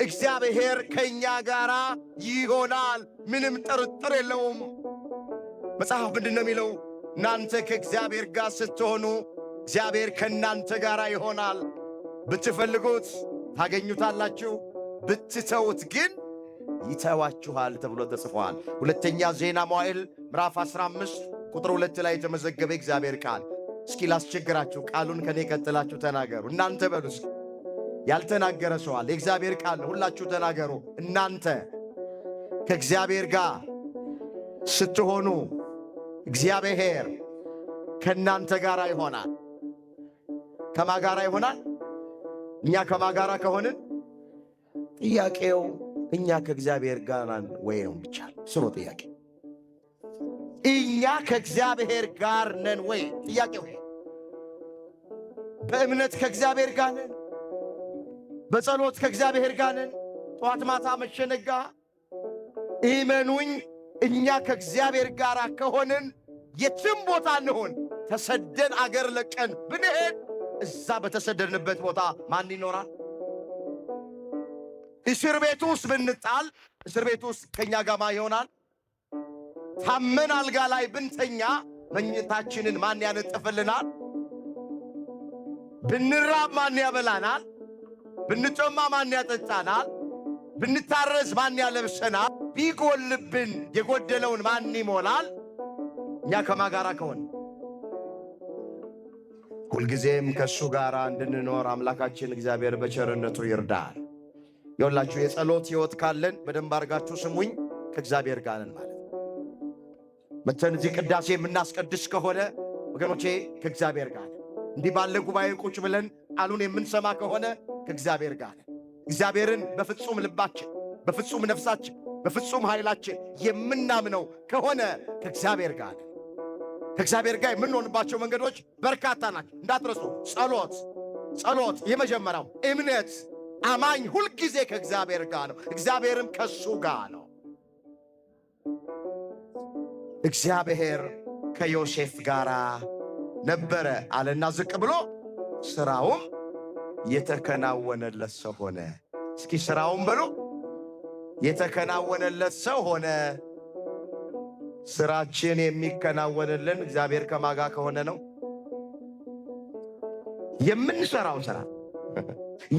Speaker 1: እግዚአብሔር ከእኛ ጋር ይሆናል። ምንም ጥርጥር የለውም። መጽሐፍ ምንድን ነው የሚለው? እናንተ ከእግዚአብሔር ጋር ስትሆኑ እግዚአብሔር ከእናንተ ጋር ይሆናል። ብትፈልጉት ታገኙታላችሁ፣ ብትተውት ግን ይተዋችኋል ተብሎ ተጽፏል። ሁለተኛ ዜና መዋዕል ምዕራፍ 15 ቁጥር 2 ላይ የተመዘገበ እግዚአብሔር ቃል። እስኪ ላስቸግራችሁ፣ ቃሉን ከኔ ቀጥላችሁ ተናገሩ። እናንተ በሉ እስኪ። ያልተናገረ ሰው አለ። የእግዚአብሔር ቃል ሁላችሁ ተናገሩ። እናንተ ከእግዚአብሔር ጋር ስትሆኑ እግዚአብሔር ከእናንተ ጋር ይሆናል። ከማ ጋራ ይሆናል? እኛ ከማ ጋራ ከሆንን ጥያቄው እኛ ከእግዚአብሔር ጋር ነን ወይ ነው ብቻ። ስሙ ጥያቄ እኛ ከእግዚአብሔር ጋር ነን ወይ? ጥያቄው በእምነት ከእግዚአብሔር ጋር ነን። በጸሎት ከእግዚአብሔር ጋር ነን። ጠዋት ማታ መሸነጋ እመኑኝ፣ እኛ ከእግዚአብሔር ጋር ከሆንን የትም ቦታ እንሆን ተሰደን አገር ለቀን ብንሄድ እዛ በተሰደድንበት ቦታ ማን ይኖራል? እስር ቤት ውስጥ ብንጣል እስር ቤት ውስጥ ከእኛ ጋር ማን ይሆናል? ታመን አልጋ ላይ ብንተኛ መኝታችንን ማን ያነጥፍልናል? ብንራብ ማን ያበላናል? ብንጮማ ማን ያጠጣናል? ብንታረዝ ማን ያለብሰናል? ቢጎልብን የጎደለውን ማን ይሞላል? እኛ ከማጋራ ከሆነ ሁልጊዜም ከእሱ ጋር እንድንኖር አምላካችን እግዚአብሔር በቸርነቱ ይርዳል። የሁላችሁ የጸሎት ሕይወት ካለን በደንብ አድርጋችሁ ስሙኝ፣ ከእግዚአብሔር ጋር ነን ማለት መተን እዚህ ቅዳሴ የምናስቀድስ ከሆነ ወገኖቼ ከእግዚአብሔር ጋር ነን። እንዲህ ባለ ጉባኤ ቁጭ ብለን ቃሉን የምንሰማ ከሆነ ከእግዚአብሔር ጋር ነን። እግዚአብሔርን በፍጹም ልባችን፣ በፍጹም ነፍሳችን፣ በፍጹም ኃይላችን የምናምነው ከሆነ ከእግዚአብሔር ጋር ነን። ከእግዚአብሔር ጋር የምንሆንባቸው መንገዶች በርካታ ናቸው። እንዳትረሱ። ጸሎት የመጀመሪያው፣ እምነት አማኝ ሁልጊዜ ከእግዚአብሔር ጋር ነው፣ እግዚአብሔርም ከሱ ጋር ነው። እግዚአብሔር ከዮሴፍ ጋር ነበረ አለና ዝቅ ብሎ ሥራውም የተከናወነለት ሰው ሆነ። እስኪ ሥራውም በሉ የተከናወነለት ሰው ሆነ። ሥራችን የሚከናወንልን እግዚአብሔር ከማጋ ከሆነ ነው። የምንሠራው ሥራ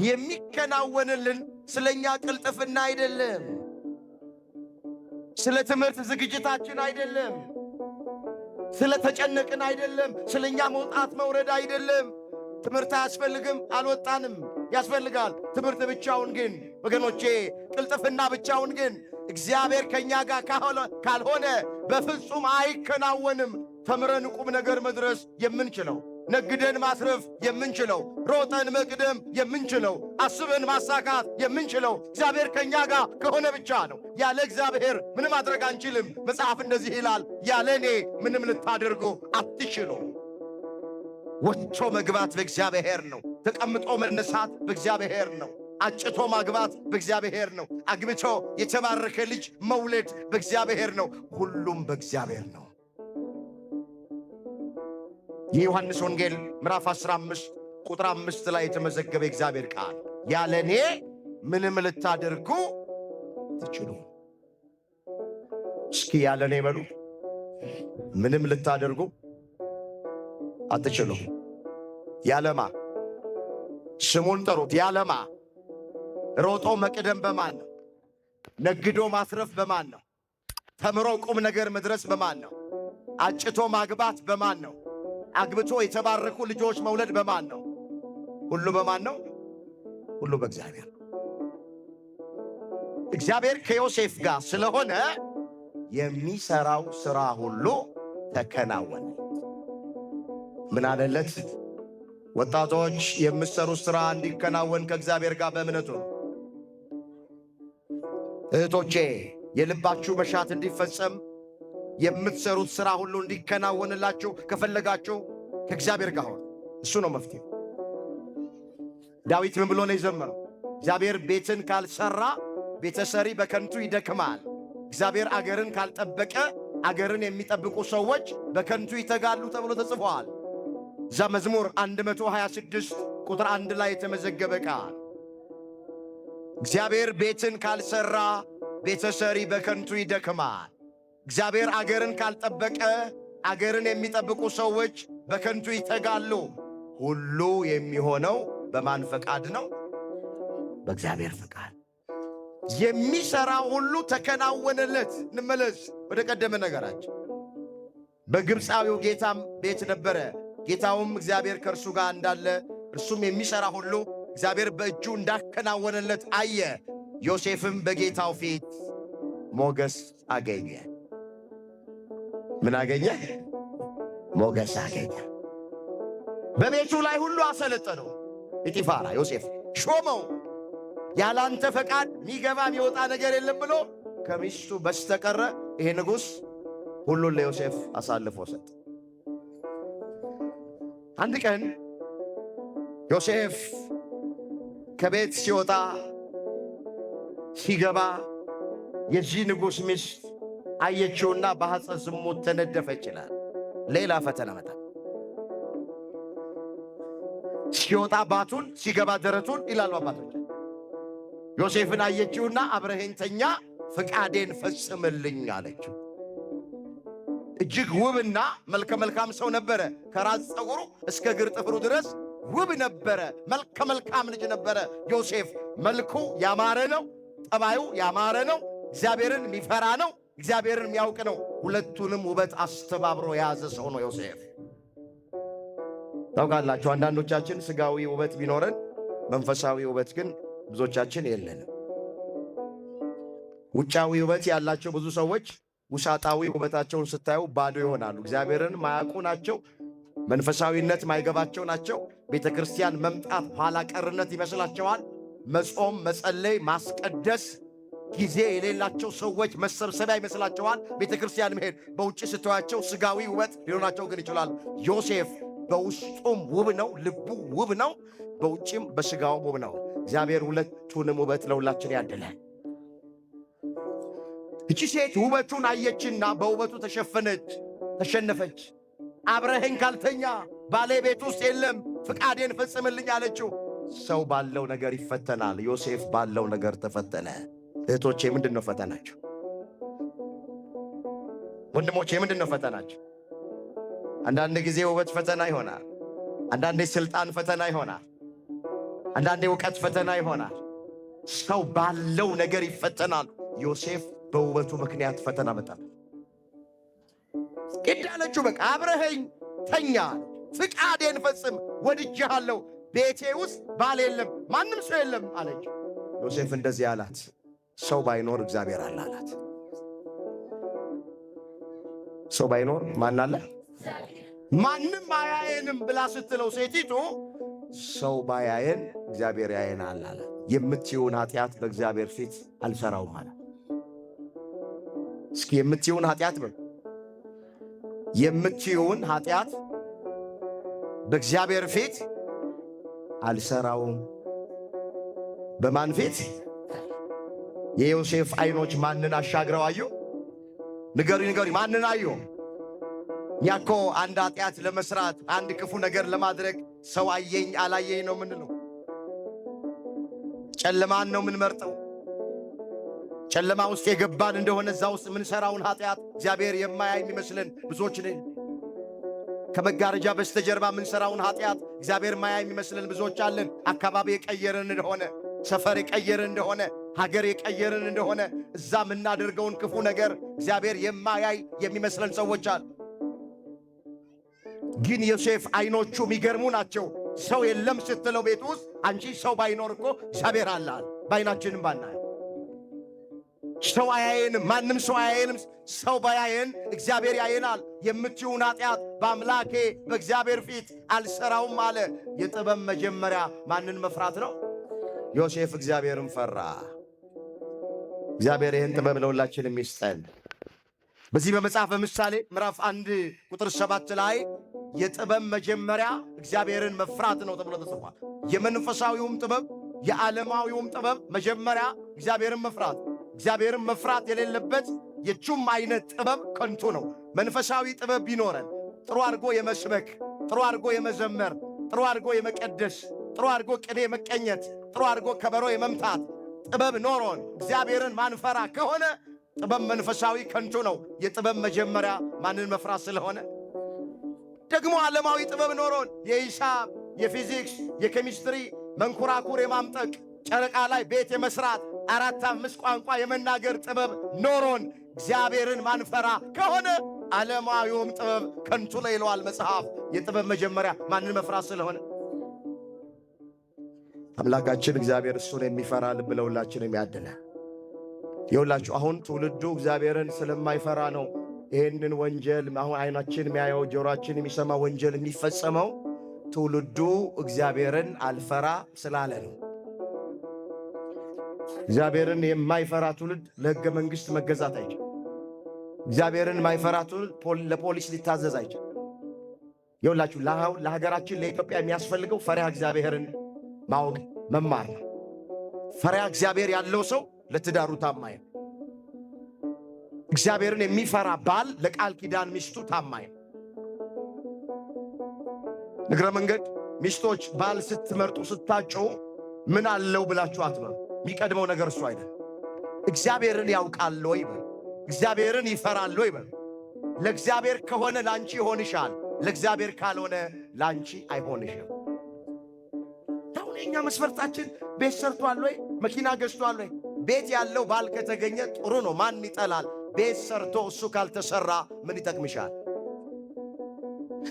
Speaker 1: የሚከናወንልን ስለኛ ቅልጥፍና አይደለም፣ ስለ ትምህርት ዝግጅታችን አይደለም፣ ስለ ተጨነቅን አይደለም፣ ስለኛ መውጣት መውረድ አይደለም። ትምህርት አያስፈልግም፣ አልወጣንም። ያስፈልጋል ትምህርት ብቻውን ግን ወገኖቼ፣ ቅልጥፍና ብቻውን ግን እግዚአብሔር ከእኛ ጋር ካልሆነ በፍጹም አይከናወንም። ተምረን ቁም ነገር መድረስ የምንችለው፣ ነግደን ማስረፍ የምንችለው፣ ሮጠን መቅደም የምንችለው፣ አስበን ማሳካት የምንችለው እግዚአብሔር ከእኛ ጋር ከሆነ ብቻ ነው። ያለ እግዚአብሔር ምንም ማድረግ አንችልም። መጽሐፍ እንደዚህ ይላል፣ ያለ እኔ ምንም ልታደርጉ አትችሉ። ወጥቶ መግባት በእግዚአብሔር ነው። ተቀምጦ መነሳት በእግዚአብሔር ነው። አጭቶ ማግባት በእግዚአብሔር ነው። አግብቶ የተባረከ ልጅ መውለድ በእግዚአብሔር ነው። ሁሉም በእግዚአብሔር ነው። የዮሐንስ ወንጌል ምዕራፍ 15 ቁጥር 5 ላይ የተመዘገበ እግዚአብሔር ቃል ያለ እኔ ምንም ልታደርጉ ትችሉ። እስኪ ያለ እኔ በሉ፣ ምንም ልታደርጉ አትችሉ። ያለማ ስሙን ጠሩት። ያለማ ሮጦ መቅደም በማን ነው? ነግዶ ማስረፍ በማን ነው? ተምሮ ቁም ነገር መድረስ በማን ነው? አጭቶ ማግባት በማን ነው? አግብቶ የተባረኩ ልጆች መውለድ በማን ነው? ሁሉ በማን ነው? ሁሉ በእግዚአብሔር። እግዚአብሔር ከዮሴፍ ጋር ስለሆነ የሚሰራው ሥራ ሁሉ ተከናወነ። ምን አለለት? ወጣቶች የምትሰሩት ሥራ እንዲከናወን ከእግዚአብሔር ጋር በእምነቱ ነው። እህቶቼ የልባችሁ መሻት እንዲፈጸም የምትሰሩት ሥራ ሁሉ እንዲከናወንላችሁ ከፈለጋችሁ ከእግዚአብሔር ጋር ሆነ። እሱ ነው መፍትሄ። ዳዊት ምን ብሎ ነው የዘመረው? እግዚአብሔር ቤትን ካልሰራ ቤተሰሪ በከንቱ ይደክማል። እግዚአብሔር አገርን ካልጠበቀ አገርን የሚጠብቁ ሰዎች በከንቱ ይተጋሉ ተብሎ ተጽፏል። እዛ መዝሙር 126 ቁጥር 1 ላይ የተመዘገበ ቃል እግዚአብሔር ቤትን ካልሰራ ቤተሰሪ በከንቱ ይደክማል። እግዚአብሔር አገርን ካልጠበቀ አገርን የሚጠብቁ ሰዎች በከንቱ ይተጋሉ። ሁሉ የሚሆነው በማን ፈቃድ ነው? በእግዚአብሔር ፈቃድ። የሚሰራ ሁሉ ተከናወነለት። እንመለስ ወደ ቀደመ ነገራችን። በግብፃዊው ጌታም ቤት ነበረ። ጌታውም እግዚአብሔር ከእርሱ ጋር እንዳለ እርሱም የሚሰራ ሁሉ እግዚአብሔር በእጁ እንዳከናወነለት አየ። ዮሴፍም በጌታው ፊት ሞገስ አገኘ። ምን አገኘ? ሞገስ አገኘ። በቤቱ ላይ ሁሉ አሰለጠነው። ጲጢፋራ ዮሴፍ ሾመው። ያላንተ ፈቃድ ሚገባ ሚወጣ ነገር የለም ብሎ ከሚስቱ በስተቀረ ይሄ ንጉሥ ሁሉን ለዮሴፍ አሳልፎ ሰጠ። አንድ ቀን ዮሴፍ ከቤት ሲወጣ ሲገባ የዚህ ንጉሥ ሚስት አየችውና በሐፀ ዝሙት ተነደፈ ይችላል። ሌላ ፈተና መጣ። ሲወጣ ባቱን ሲገባ ደረቱን ይላሉ አባቶች። ዮሴፍን አየችውና አብረኸኝ ተኛ፣ ፍቃዴን ፈጽምልኝ አለችው። እጅግ ውብና መልከ መልካም ሰው ነበረ። ከራስ ፀጉሩ እስከ እግር ጥፍሩ ድረስ ውብ ነበረ። መልከ መልካም ልጅ ነበረ ዮሴፍ። መልኩ ያማረ ነው፣ ጠባዩ ያማረ ነው፣ እግዚአብሔርን የሚፈራ ነው፣ እግዚአብሔርን የሚያውቅ ነው። ሁለቱንም ውበት አስተባብሮ የያዘ ሰው ነው ዮሴፍ። ታውቃላችሁ፣ አንዳንዶቻችን ሥጋዊ ውበት ቢኖረን መንፈሳዊ ውበት ግን ብዙዎቻችን የለንም። ውጫዊ ውበት ያላቸው ብዙ ሰዎች ውሳጣዊ ውበታቸውን ስታዩ ባዶ ይሆናሉ። እግዚአብሔርን ማያውቁ ናቸው። መንፈሳዊነት ማይገባቸው ናቸው። ቤተ ክርስቲያን መምጣት ኋላ ቀርነት ይመስላቸዋል። መጾም፣ መጸለይ፣ ማስቀደስ ጊዜ የሌላቸው ሰዎች መሰብሰቢያ ይመስላቸዋል። ቤተ ክርስቲያን መሄድ በውጭ ስትዋቸው ሥጋዊ ውበት ሊሆናቸው ግን ይችላሉ። ዮሴፍ በውስጡም ውብ ነው፣ ልቡ ውብ ነው፣ በውጭም በሥጋውም ውብ ነው። እግዚአብሔር ሁለቱንም ውበት ለሁላችን ያድላል። እቺ ሴት ውበቱን አየችና በውበቱ ተሸነፈች። አብረኸኝ ካልተኛ ባሌ ቤት ውስጥ የለም፣ ፍቃዴን ፈጽምልኝ አለችው። ሰው ባለው ነገር ይፈተናል። ዮሴፍ ባለው ነገር ተፈተነ። እህቶቼ ምንድን ነው ፈተናቸው? ወንድሞቼ ምንድን ነው ፈተናቸው? አንዳንድ ጊዜ ውበት ፈተና ይሆናል። አንዳንዴ ስልጣን ፈተና ይሆናል። አንዳንዴ እውቀት ፈተና ይሆናል። ሰው ባለው ነገር ይፈተናል። ዮሴፍ በውበቱ ምክንያት ፈተና መጣ። ግድ አለችው። በቃ አብረኸኝ ተኛ፣ ፍቃዴን ፈጽም፣ ወድጄሃለሁ፣ ቤቴ ውስጥ ባል የለም፣ ማንም ሰው የለም አለችው። ዮሴፍ እንደዚህ አላት፣ ሰው ባይኖር እግዚአብሔር አለ አላት። ሰው ባይኖር ማን አለ? ማንም አያየንም ብላ ስትለው ሴቲቱ ሰው ባያየን እግዚአብሔር ያየናል አለ። የምትይውን ኃጢአት በእግዚአብሔር ፊት አልሰራውም አለ። እስኪ የምትይውን ኃጢአት የምትይውን ኃጢአት በእግዚአብሔር ፊት አልሰራውም። በማን ፊት? የዮሴፍ አይኖች ማንን አሻግረው አዩ? ንገሪ፣ ማንን አዩ? እኛ እኮ አንድ ኃጢአት ለመስራት አንድ ክፉ ነገር ለማድረግ ሰው አየኝ አላየኝ ነው ምንለው። ጨለማን ነው ምንመርጠው። ጨለማ ውስጥ የገባን እንደሆነ እዛ ውስጥ ምንሰራውን ኃጢአት እግዚአብሔር የማያይ የሚመስለን ብዙዎች ነን። ከመጋረጃ በስተጀርባ ምንሰራውን ኃጢአት እግዚአብሔር የማያይ የሚመስለን ብዙዎች አለን። አካባቢ የቀየርን እንደሆነ፣ ሰፈር የቀየርን እንደሆነ፣ ሀገር የቀየርን እንደሆነ እዛ ምናደርገውን ክፉ ነገር እግዚአብሔር የማያይ የሚመስለን ሰዎች አሉ። ግን ዮሴፍ አይኖቹ የሚገርሙ ናቸው። ሰው የለም ስትለው ቤት ውስጥ አንቺ ሰው ባይኖር እኮ እግዚአብሔር አለ። በአይናችንም ባናይ ሰው አያየንም፣ ማንም ሰው አያየንም። ሰው ባያየን እግዚአብሔር ያየናል። የምትይውን ኃጢአት በአምላኬ በእግዚአብሔር ፊት አልሰራውም አለ። የጥበብ መጀመሪያ ማንን መፍራት ነው? ዮሴፍ እግዚአብሔርን ፈራ። እግዚአብሔር ይህን ጥበብ ለሁላችንም ይስጠን። በዚህ በመጽሐፈ ምሳሌ ምዕራፍ 1 ቁጥር 7 ላይ የጥበብ መጀመሪያ እግዚአብሔርን መፍራት ነው ተብሎ ተጽፏል። የመንፈሳዊውም ጥበብ የዓለማዊውም ጥበብ መጀመሪያ እግዚአብሔርን መፍራት። እግዚአብሔርን መፍራት የሌለበት የቹም አይነት ጥበብ ከንቱ ነው። መንፈሳዊ ጥበብ ቢኖረን ጥሩ አድርጎ የመስበክ፣ ጥሩ አድርጎ የመዘመር፣ ጥሩ አድርጎ የመቀደስ፣ ጥሩ አድርጎ ቅኔ መቀኘት፣ ጥሩ አድርጎ ከበሮ የመምታት ጥበብ ኖሮን እግዚአብሔርን ማንፈራ ከሆነ ጥበብ መንፈሳዊ ከንቱ ነው። የጥበብ መጀመሪያ ማንን መፍራት ስለሆነ ደግሞ ዓለማዊ ጥበብ ኖሮን የሂሳብ፣ የፊዚክስ፣ የኬሚስትሪ መንኮራኩር የማምጠቅ ጨረቃ ላይ ቤት የመስራት 4-5 ቋንቋ የመናገር ጥበብ ኖሮን እግዚአብሔርን ማንፈራ ከሆነ ዓለማዊውም ጥበብ ከንቱ ነው ይለዋል መጽሐፍ። የጥበብ መጀመሪያ ማንን መፍራት ስለሆነ አምላካችን እግዚአብሔር እሱን የሚፈራ ልብ ለሁላችንም ያድለ። ይኸውላችሁ አሁን ትውልዱ እግዚአብሔርን ስለማይፈራ ነው ይህንን ወንጀል አሁን አይናችን የሚያየው ጆሮአችን የሚሰማ ወንጀል የሚፈጸመው። ትውልዱ እግዚአብሔርን አልፈራ ስላለ ነው። እግዚአብሔርን የማይፈራ ትውልድ ለሕገ መንግሥት መገዛት አይችል። እግዚአብሔርን የማይፈራ ትውልድ ለፖሊስ ሊታዘዝ አይችል። ይኸውላችሁ ለሀገራችን ለኢትዮጵያ የሚያስፈልገው ፈሪሃ እግዚአብሔርን ማወቅ መማር ነው። ፈሪሃ እግዚአብሔር ያለው ሰው ለትዳሩ ታማኝ ነው። እግዚአብሔርን የሚፈራ ባል ለቃል ኪዳን ሚስቱ ታማኝ ነው። እግረ መንገድ ሚስቶች ባል ስትመርጡ ስታጩ ምን አለው ብላችሁ አትበሉ። የሚቀድመው ነገር እሱ አይደል። እግዚአብሔርን ያውቃል ወይ በሉ። እግዚአብሔርን ይፈራል ወይ በሉ። ለእግዚአብሔር ከሆነ ላንቺ ይሆንሻል፣ ለእግዚአብሔር ካልሆነ ላንቺ አይሆንሽም። አሁን የኛ መስፈርታችን ቤት ሰርቷል ወይ፣ መኪና ገዝቷል ወይ? ቤት ያለው ባል ከተገኘ ጥሩ ነው፣ ማን ይጠላል? ቤት ሰርቶ እሱ ካልተሰራ ምን ይጠቅምሻል?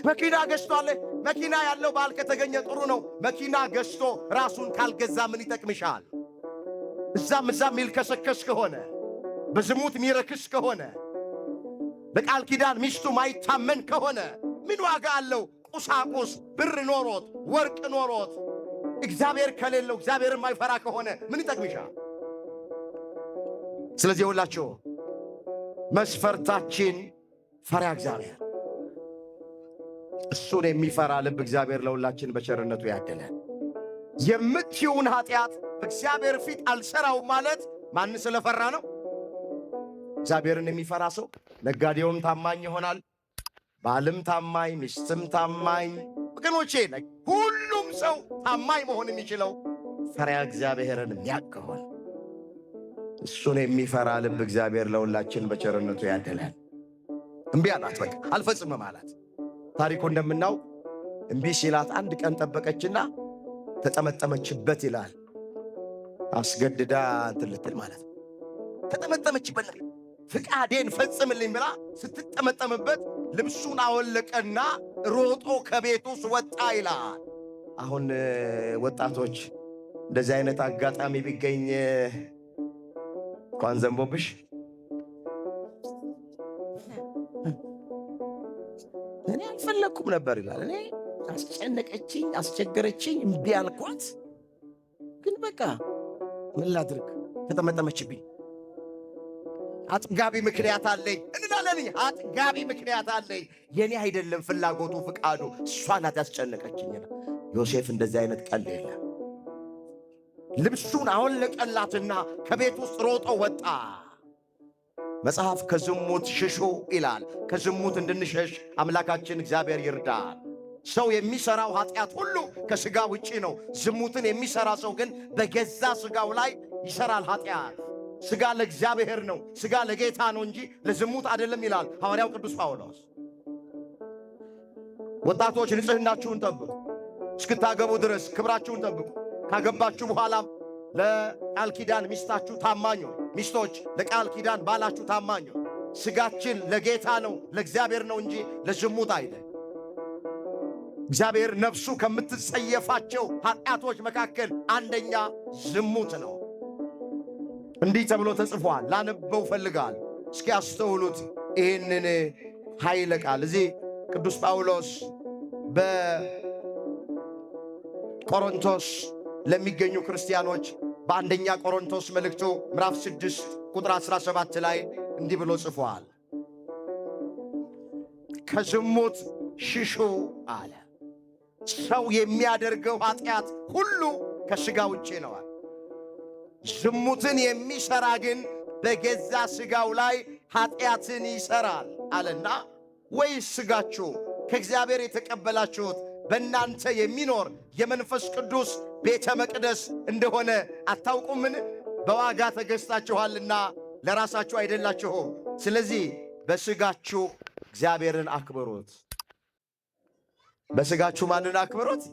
Speaker 1: መኪና ገዝቷል። መኪና ያለው ባል ከተገኘ ጥሩ ነው፣ መኪና ገዝቶ ራሱን ካልገዛ ምን ይጠቅምሻል? እዛም ሚልከሰከስ ከሆነ በዝሙት ሚረክስ ከሆነ በቃል ኪዳን ሚስቱ ማይታመን ከሆነ ምን ዋጋ አለው? ቁሳቁስ ብር ኖሮት ወርቅ ኖሮት እግዚአብሔር ከሌለው እግዚአብሔርን ማይፈራ ከሆነ ምን ይጠቅምሻል? ስለዚህ ሁላችሁ መስፈርታችን ፈሪሃ እግዚአብሔር፣ እሱን የሚፈራ ልብ እግዚአብሔር ለሁላችን በቸርነቱ ያደለን። የምትዩን ኃጢአት በእግዚአብሔር ፊት አልሰራውም ማለት ማን ስለፈራ ነው? እግዚአብሔርን የሚፈራ ሰው ነጋዴውም ታማኝ ይሆናል፣ ባልም ታማኝ፣ ሚስትም ታማኝ። ወገኖቼ ሁሉም ሰው ታማኝ መሆን የሚችለው ፈሪሃ እግዚአብሔርን የሚያውቅ ከሆነ እሱን የሚፈራ ልብ እግዚአብሔር ለሁላችን በቸርነቱ ያደለን። እምቢ አላት፣ በቃ አልፈጽምም አላት። ታሪኩ እንደምናው እምቢ ሲላት አንድ ቀን ጠበቀችና ተጠመጠመችበት ይላል። አስገድዳ እንትን ልትል ማለት ነው። ተጠመጠመችበት፣ ፍቃዴን ፈጽምልኝ ብላ ስትጠመጠምበት ልብሱን አወለቀና ሮጦ ከቤቱ ወጣ ይላል። አሁን ወጣቶች እንደዚህ አይነት አጋጣሚ ቢገኝ እንኳን ዘንቦብሽ እኔ አልፈለኩም ነበር ይላል። እኔ አስጨነቀችኝ፣ አስቸገረችኝ፣ እምቢ አልኳት። ግን በቃ ምን ላድርግ? ተጠመጠመችብኝ። አጥጋቢ ምክንያት አለኝ እንላለን። አጥጋቢ ምክንያት አለኝ። የኔ አይደለም ፍላጎቱ ፍቃዱ፣ እሷ ናት ያስጨነቀችኝ። ዮሴፍ እንደዚህ አይነት ቀልድ የለም። ልብሱን አወለቀላትና ከቤት ውስጥ ሮጦ ወጣ። መጽሐፍ ከዝሙት ሽሹ ይላል። ከዝሙት እንድንሸሽ አምላካችን እግዚአብሔር ይርዳል። ሰው የሚሰራው ኃጢአት ሁሉ ከሥጋ ውጪ ነው። ዝሙትን የሚሰራ ሰው ግን በገዛ ሥጋው ላይ ይሰራል ኃጢአት። ሥጋ ለእግዚአብሔር ነው፣ ሥጋ ለጌታ ነው እንጂ ለዝሙት አይደለም ይላል ሐዋርያው ቅዱስ ጳውሎስ። ወጣቶች ንጽሕናችሁን ጠብቁ፣ እስክታገቡ ድረስ ክብራችሁን ጠብቁ። ካገባችሁ በኋላም ለቃል ኪዳን ሚስታችሁ ታማኙ፣ ሚስቶች ለቃል ኪዳን ባላችሁ ታማኙ። ሥጋችን ለጌታ ነው ለእግዚአብሔር ነው እንጂ ለዝሙት አይደለም። እግዚአብሔር ነፍሱ ከምትጸየፋቸው ኃጢአቶች መካከል አንደኛ ዝሙት ነው። እንዲህ ተብሎ ተጽፏል። ላነበው ፈልጋል። እስኪ አስተውሉት ይህንን ኃይለ ቃል። እዚህ ቅዱስ ጳውሎስ በቆሮንቶስ ለሚገኙ ክርስቲያኖች በአንደኛ ቆሮንቶስ መልእክቱ ምዕራፍ 6 ቁጥር 17 ላይ እንዲህ ብሎ ጽፏል። ከዝሙት ሽሹ አለ። ሰው የሚያደርገው ኃጢአት ሁሉ ከሥጋ ውጪ ነዋል። ዝሙትን የሚሠራ ግን በገዛ ሥጋው ላይ ኃጢአትን ይሠራል አለና፣ ወይስ ሥጋችሁ ከእግዚአብሔር የተቀበላችሁት በእናንተ የሚኖር የመንፈስ ቅዱስ ቤተ መቅደስ እንደሆነ አታውቁምን? በዋጋ ተገዝታችኋልና ለራሳችሁ አይደላችሁም። ስለዚህ በሥጋችሁ እግዚአብሔርን አክብሩት። በሥጋችሁ ማንን አክብሩት?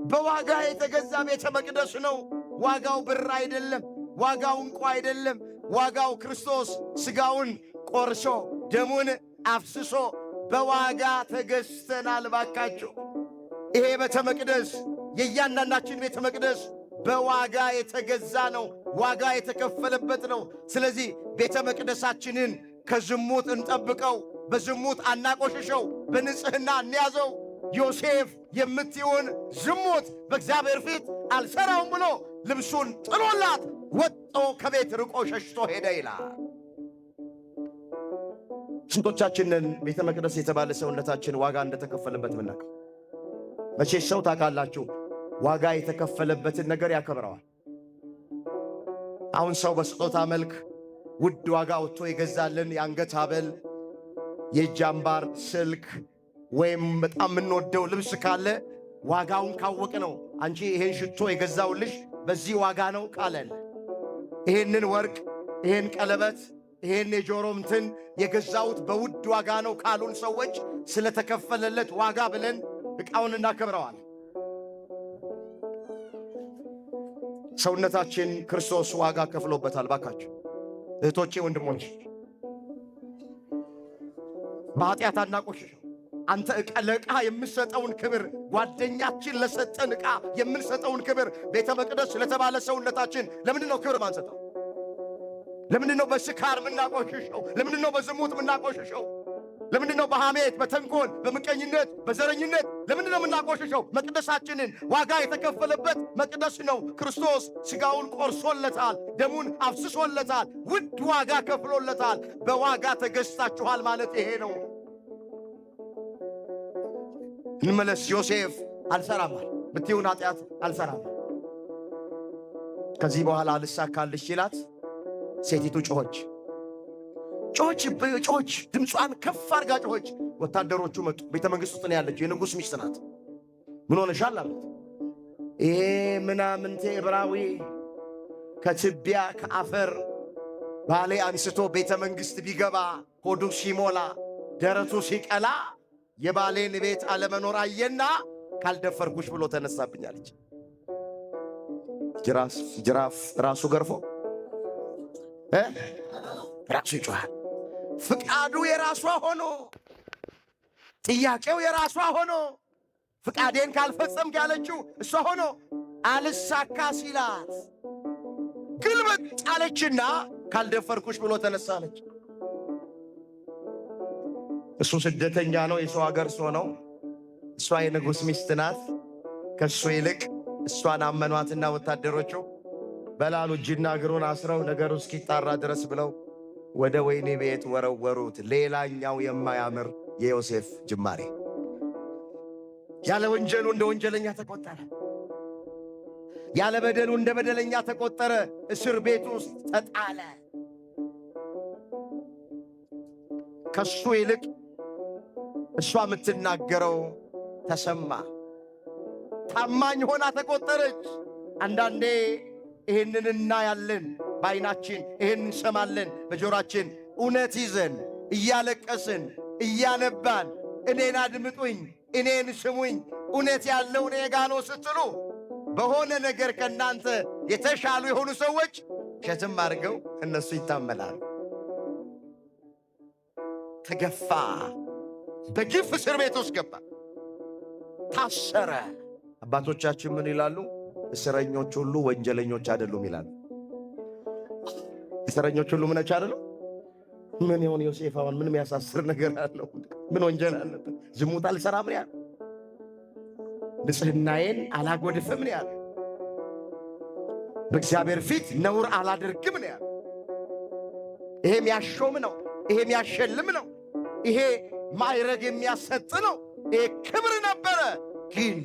Speaker 1: በዋጋ የተገዛ ቤተ መቅደስ ነው። ዋጋው ብር አይደለም፣ ዋጋው ዕንቁ አይደለም። ዋጋው ክርስቶስ ሥጋውን ቆርሶ ደሙን አፍስሶ በዋጋ ተገዝተናል። ባካችሁ ይሄ ቤተ መቅደስ የእያንዳንዳችን ቤተ መቅደስ በዋጋ የተገዛ ነው፣ ዋጋ የተከፈለበት ነው። ስለዚህ ቤተ መቅደሳችንን ከዝሙት እንጠብቀው፣ በዝሙት አናቆሽሸው፣ በንጽሕና እንያዘው። ዮሴፍ የምትሆን ዝሙት በእግዚአብሔር ፊት አልሰራውም ብሎ ልብሱን ጥሎላት ወጥቶ ከቤት ርቆ ሸሽቶ ሄደ ይላል።
Speaker 2: ስንቶቻችንን ቤተ መቅደስ የተባለ ሰውነታችን ዋጋ እንደተከፈለበት ምናቅ? መቼ ሰው ታውቃላችሁ ዋጋ የተከፈለበትን ነገር ያከብረዋል። አሁን ሰው በስጦታ መልክ ውድ ዋጋ ወጥቶ የገዛልን የአንገት ሐብል፣ የእጅ አምባር፣ ስልክ ወይም በጣም የምንወደው ልብስ ካለ ዋጋውን ካወቅ ነው። አንቺ ይሄን ሽቶ የገዛውልሽ በዚህ ዋጋ ነው ቃለን፣ ይሄንን ወርቅ፣ ይሄን ቀለበት፣ ይሄን የጆሮ እንትን የገዛውት በውድ ዋጋ ነው ካሉን ሰዎች ስለተከፈለለት ዋጋ ብለን ዕቃውን እናከብረዋል። ሰውነታችን ክርስቶስ ዋጋ ከፍሎበታል። ባካችሁ እህቶቼ፣ ወንድሞች በኃጢአት አናቆሽሸው። አንተ ለዕቃ የምንሰጠውን ክብር፣ ጓደኛችን ለሰጠን ዕቃ የምንሰጠውን ክብር ቤተ መቅደስ ለተባለ ሰውነታችን ለምንድን ነው ክብር ማንሰጠው? ለምንድን ነው በስካር ምናቆሽሸው? ለምንድን ነው በዝሙት ምናቆሽሸው? ለምንድን ነው በሐሜት፣ በተንኮል፣ በምቀኝነት፣ በዘረኝነት ለምንድን ነው ምናቆሽሸው? መቅደሳችንን ዋጋ የተከፈለበት መቅደስ ነው። ክርስቶስ ሥጋውን ቆርሶለታል፣ ደሙን አፍስሶለታል፣ ውድ ዋጋ ከፍሎለታል። በዋጋ ተገዝታችኋል ማለት ይሄ ነው። እንመለስ። ዮሴፍ አልሰራም ብትይውን ኃጢአት አልሰራም። ከዚህ በኋላ አልሳካልሽ ሲላት ሴቲቱ ጮኸች፣ ድምጿን ከፍ አድርጋ ጮኸች። ወታደሮቹ መጡ። ቤተ መንግሥት ውስጥ ነው ያለችው፣ የንጉሥ ሚስት ናት። ምን ሆነሻል አሉት። ይሄ ምናምንቴ ዕብራዊ ከትቢያ ከአፈር ባሌ አንስቶ ቤተ መንግሥት ቢገባ ሆዱ ሲሞላ ደረቱ ሲቀላ የባሌን ቤት አለመኖር አየና ካልደፈርኩሽ ብሎ ተነሳብኛለች። ጅራፍ ራሱ ገርፎ ራሱ ይጮሃል። ፍቃዱ የራሷ ሆኖ ጥያቄው የራሷ ሆኖ ፍቃዴን ካልፈጸምክ ያለችው እሷ ሆኖ አልሳካ ሲላት ግልበጥ አለችና ካልደፈርኩሽ ብሎ ተነሳለች። እሱ ስደተኛ ነው፣ የሰው ሀገር ሰው ነው። እሷ የንጉሥ ሚስት ናት። ከእሱ ይልቅ እሷን አመኗትና ወታደሮቹ በላሉ እጅና እግሩን አስረው ነገሩ እስኪጣራ ድረስ ብለው ወደ ወህኒ ቤት ወረወሩት። ሌላኛው የማያምር የዮሴፍ ጅማሬ። ያለ ወንጀሉ እንደ ወንጀለኛ ተቆጠረ፣ ያለ በደሉ እንደ በደለኛ ተቆጠረ። እስር ቤት ውስጥ ተጣለ። ከሱ ይልቅ እሷ የምትናገረው ተሰማ። ታማኝ ሆና ተቆጠረች። አንዳንዴ ይህንን እናያለን በዓይናችን፣ ይህን እንሰማለን በጆሮአችን። እውነት ይዘን እያለቀስን እያነባን እኔን አድምጡኝ፣ እኔን ስሙኝ፣ እውነት ያለው እኔ ጋ ነው ስትሉ በሆነ ነገር ከእናንተ የተሻሉ የሆኑ ሰዎች ሸትም አድርገው እነሱ ይታመላሉ። ተገፋ፣ በግፍ እስር ቤት ውስጥ ገባ፣ ታሰረ። አባቶቻችን ምን ይላሉ? እስረኞች ሁሉ ወንጀለኞች አይደሉም ይላሉ። እስረኞች ሁሉ ምኖች አይደሉም? ምን ይሆን ዮሴፍ አሁን ምን የሚያሳስር ነገር አለው? ምን ወንጀል አለበት? ዝሙት አልሰራም ያለ፣ ንጽሕናዬን አላጎድፍም ያለ፣ በእግዚአብሔር ፊት ነውር አላደርግም ያለ። ይሄ የሚያሾም ነው፣ ይሄ የሚያሸልም ነው፣ ይሄ ማዕረግ የሚያሰጥ ነው፣ ይሄ ክብር ነበረ። ግን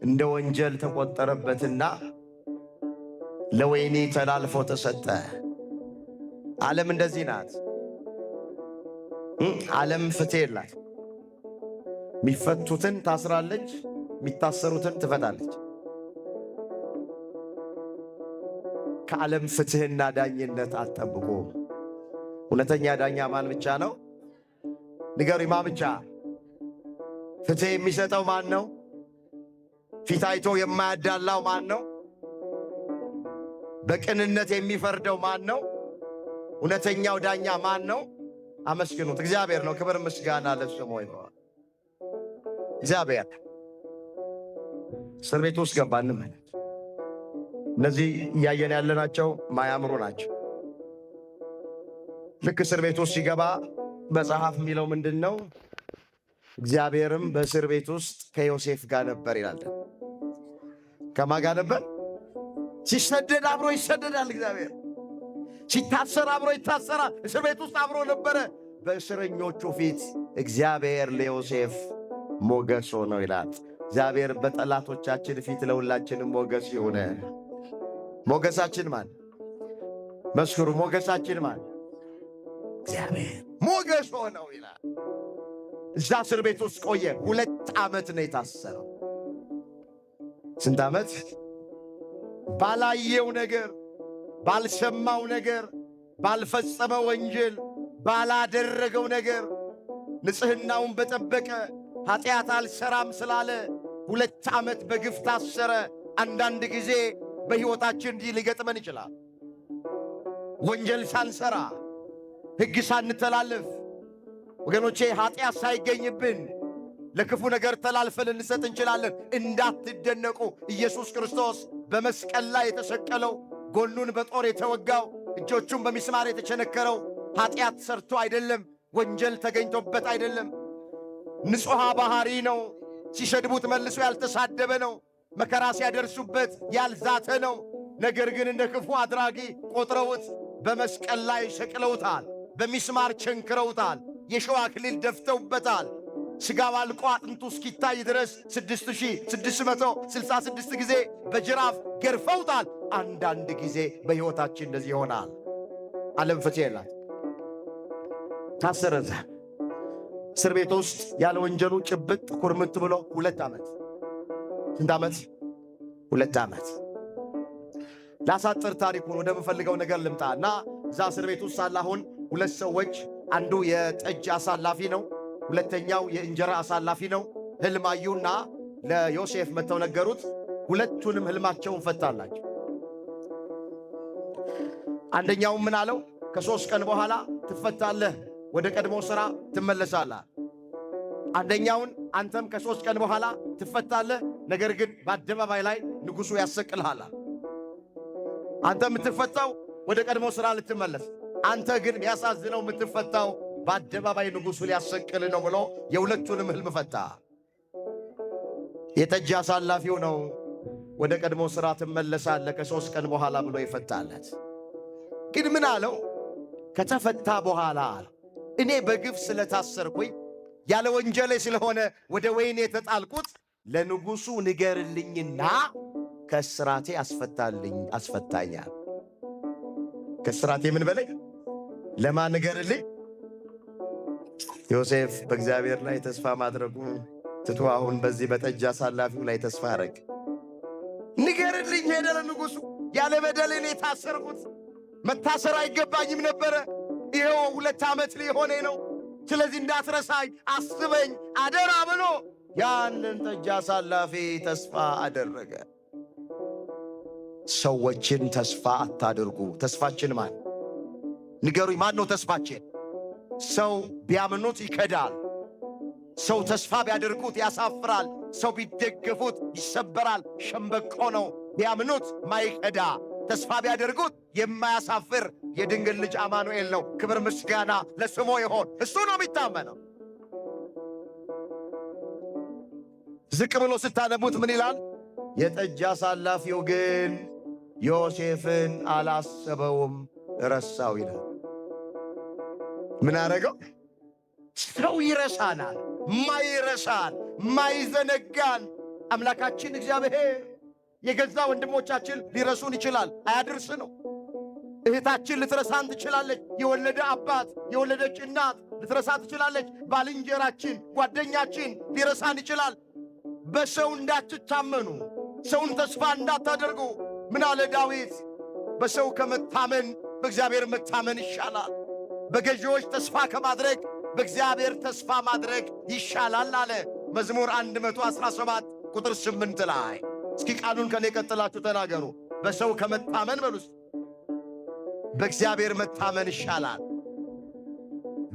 Speaker 2: እንደ ወንጀል ተቆጠረበትና ለወህኒ ተላልፎ ተሰጠ። ዓለም እንደዚህ ናት። ዓለም ፍትሕ የላት። የሚፈቱትን ታስራለች፣ የሚታሰሩትን ትፈታለች። ከዓለም ፍትሕና ዳኝነት አትጠብቁ። እውነተኛ ዳኛ ማን ብቻ ነው? ንገሪ፣ ማን ብቻ? ፍትሕ የሚሰጠው ማን ነው? ፊት አይቶ የማያዳላው ማን ነው? በቅንነት የሚፈርደው ማን ነው? እውነተኛው ዳኛ ማን ነው? አመስግኑት። እግዚአብሔር ነው። ክብር ምስጋና ለስሙ ይሁን። እግዚአብሔር እስር ቤት ውስጥ ገባ። እንመለስ። እነዚህ እያየን ያለናቸው ማያምሩ ናቸው። ልክ እስር ቤት ውስጥ ሲገባ መጽሐፍ የሚለው ምንድን ነው? እግዚአብሔርም በእስር ቤት ውስጥ ከዮሴፍ ጋር ነበር ይላል። ከማን ጋር ነበር? ሲሰደድ አብሮ ይሰደዳል። እግዚአብሔር ሲታሰር አብሮ ይታሰራል። እስር ቤት ውስጥ አብሮ ነበረ። በእስረኞቹ ፊት እግዚአብሔር ለዮሴፍ ሞገስ ሆነው ይላል። እግዚአብሔር በጠላቶቻችን ፊት ለሁላችንም ሞገስ ይሁን። ሞገሳችን ማን? መስክሩ። ሞገሳችን ማን? እግዚአብሔር ሞገስ ሆነው ይላል። እዛ እስር ቤት ውስጥ ቆየ። 2 ዓመት ነው የታሰረው። ስንት ዓመት? ባላየው ነገር፣ ባልሰማው ነገር፣ ባልፈጸመው ወንጀል፣ ባላደረገው ነገር ንጽሕናውን በጠበቀ ኃጢአት አልሰራም ስላለ 2 ዓመት በግፍ ታሰረ። አንዳንድ ጊዜ በሕይወታችን እንዲህ ሊገጥመን ይችላል። ወንጀል ሳንሰራ፣ ሕግ ሳንተላለፍ፣ ወገኖቼ ኃጢአት ሳይገኝብን ለክፉ ነገር ተላልፈን ልንሰጥ እንችላለን። እንዳትደነቁ፣ ኢየሱስ ክርስቶስ በመስቀል ላይ የተሰቀለው፣ ጎኑን በጦር የተወጋው፣ እጆቹን በሚስማር የተቸነከረው ኃጢአት ሰርቶ አይደለም፣ ወንጀል ተገኝቶበት አይደለም። ንጹሕ ባሕሪ ነው። ሲሰድቡት መልሶ ያልተሳደበ ነው። መከራ ሲያደርሱበት ያልዛተ ነው። ነገር ግን እንደ ክፉ አድራጊ ቆጥረውት በመስቀል ላይ ሰቅለውታል። በሚስማር ቸንክረውታል። የሸዋ አክሊል ደፍተውበታል። ሥጋው አልቆ አጥንቱ እስኪታይ ድረስ 6666 ጊዜ በጅራፍ ገርፈውታል። አንዳንድ ጊዜ በሕይወታችን እንደዚህ ይሆናል። ዓለም ፍትሕ የላት። ታሰረዘ እስር ቤት ውስጥ ያለ ወንጀሉ ጭብጥ ኩርምት ብሎ 2 ዓመት። ስንት ዓመት? 2 ዓመት። ላሳጥር ታሪኩን ወደምፈልገው ነገር ልምጣና እዛ እስር ቤት ውስጥ ሳለ አሁን 2 ሰዎች፣ አንዱ የጠጅ አሳላፊ ነው፣ ሁለተኛው የእንጀራ አሳላፊ ነው። ሕልም አዩና ለዮሴፍ መጥተው ነገሩት። ሁለቱንም ሕልማቸውን ፈታላቸው። አንደኛውም ምን አለው? ከ3 ቀን በኋላ ትፈታለህ፣ ወደ ቀድሞ ሥራ ትመለሳለህ። አንደኛውን አንተም ከ3 ቀን በኋላ ትፈታለህ፣ ነገር ግን በአደባባይ ላይ ንጉሡ ያሰቅልሃል። አንተ የምትፈታው ወደ ቀድሞ ሥራ ልትመለስ፣ አንተ ግን የሚያሳዝነው የምትፈታው በአደባባይ ንጉሡ ሊያሰቅል ነው ብሎ የሁለቱንም ሕልም ፈታ። የጠጅ አሳላፊው ነው ወደ ቀድሞ ሥራ ትመለሳለህ ከ3 ቀን በኋላ ብሎ ይፈታለት። ግን ምን አለው? ከተፈታ በኋላ እኔ በግፍ ስለታሰርኩኝ ያለ ወንጀሌ ስለሆነ ወደ ወህኒ የተጣልኩት ለንጉሡ ንገርልኝና ከእስራቴ አስፈታኛል። ከእስራቴ ምን በለኝ? ለማን ንገርልኝ? ዮሴፍ በእግዚአብሔር ላይ ተስፋ ማድረጉ ትቶ አሁን በዚህ በጠጅ አሳላፊው ላይ ተስፋ አረግ። ንገርልኝ ሄደ ለንጉሡ። ያለ በደሌን የታሰርኩት መታሰር አይገባኝም ነበረ። ይኸው 2 ዓመት ሊሆኔ ነው። ስለዚህ እንዳትረሳኝ አስበኝ አደራ ብሎ ያንን ጠጅ አሳላፊ ተስፋ አደረገ። ሰዎችን ተስፋ አታድርጉ። ተስፋችን ማን? ንገሩኝ፣ ማን ነው ተስፋችን? ሰው ቢያምኑት ይከዳል። ሰው ተስፋ ቢያደርጉት ያሳፍራል። ሰው ቢደገፉት ይሰበራል። ሸምበቆ ነው። ቢያምኑት ማይከዳ፣ ተስፋ ቢያደርጉት የማያሳፍር የድንግል ልጅ አማኑኤል ነው። ክብር ምስጋና ለስሙ ይሆን። እሱ ነው የሚታመነው። ዝቅ ብሎ ስታነቡት ምን ይላል? የጠጅ አሳላፊው ግን ዮሴፍን አላሰበውም፣ ረሳው ይላል። ምን አረገው? ሰው ይረሳናል። ማይረሳን ማይዘነጋን አምላካችን እግዚአብሔር የገዛ ወንድሞቻችን ሊረሱን ይችላል። አያድርስ ነው። እህታችን ልትረሳን ትችላለች። የወለደ አባት የወለደች እናት ልትረሳ ትችላለች። ባልንጀራችን ጓደኛችን ሊረሳን ይችላል። በሰው እንዳትታመኑ፣ ሰውን ተስፋ እንዳታደርጉ። ምን አለ ዳዊት? በሰው ከመታመን በእግዚአብሔር መታመን ይሻላል። በገዢዎች ተስፋ ከማድረግ በእግዚአብሔር ተስፋ ማድረግ ይሻላል አለ መዝሙር 117 ቁጥር 8 ላይ። እስኪ ቃሉን ከኔ ቀጥላችሁ ተናገሩ። በሰው ከመታመን በሉስ በእግዚአብሔር መታመን ይሻላል።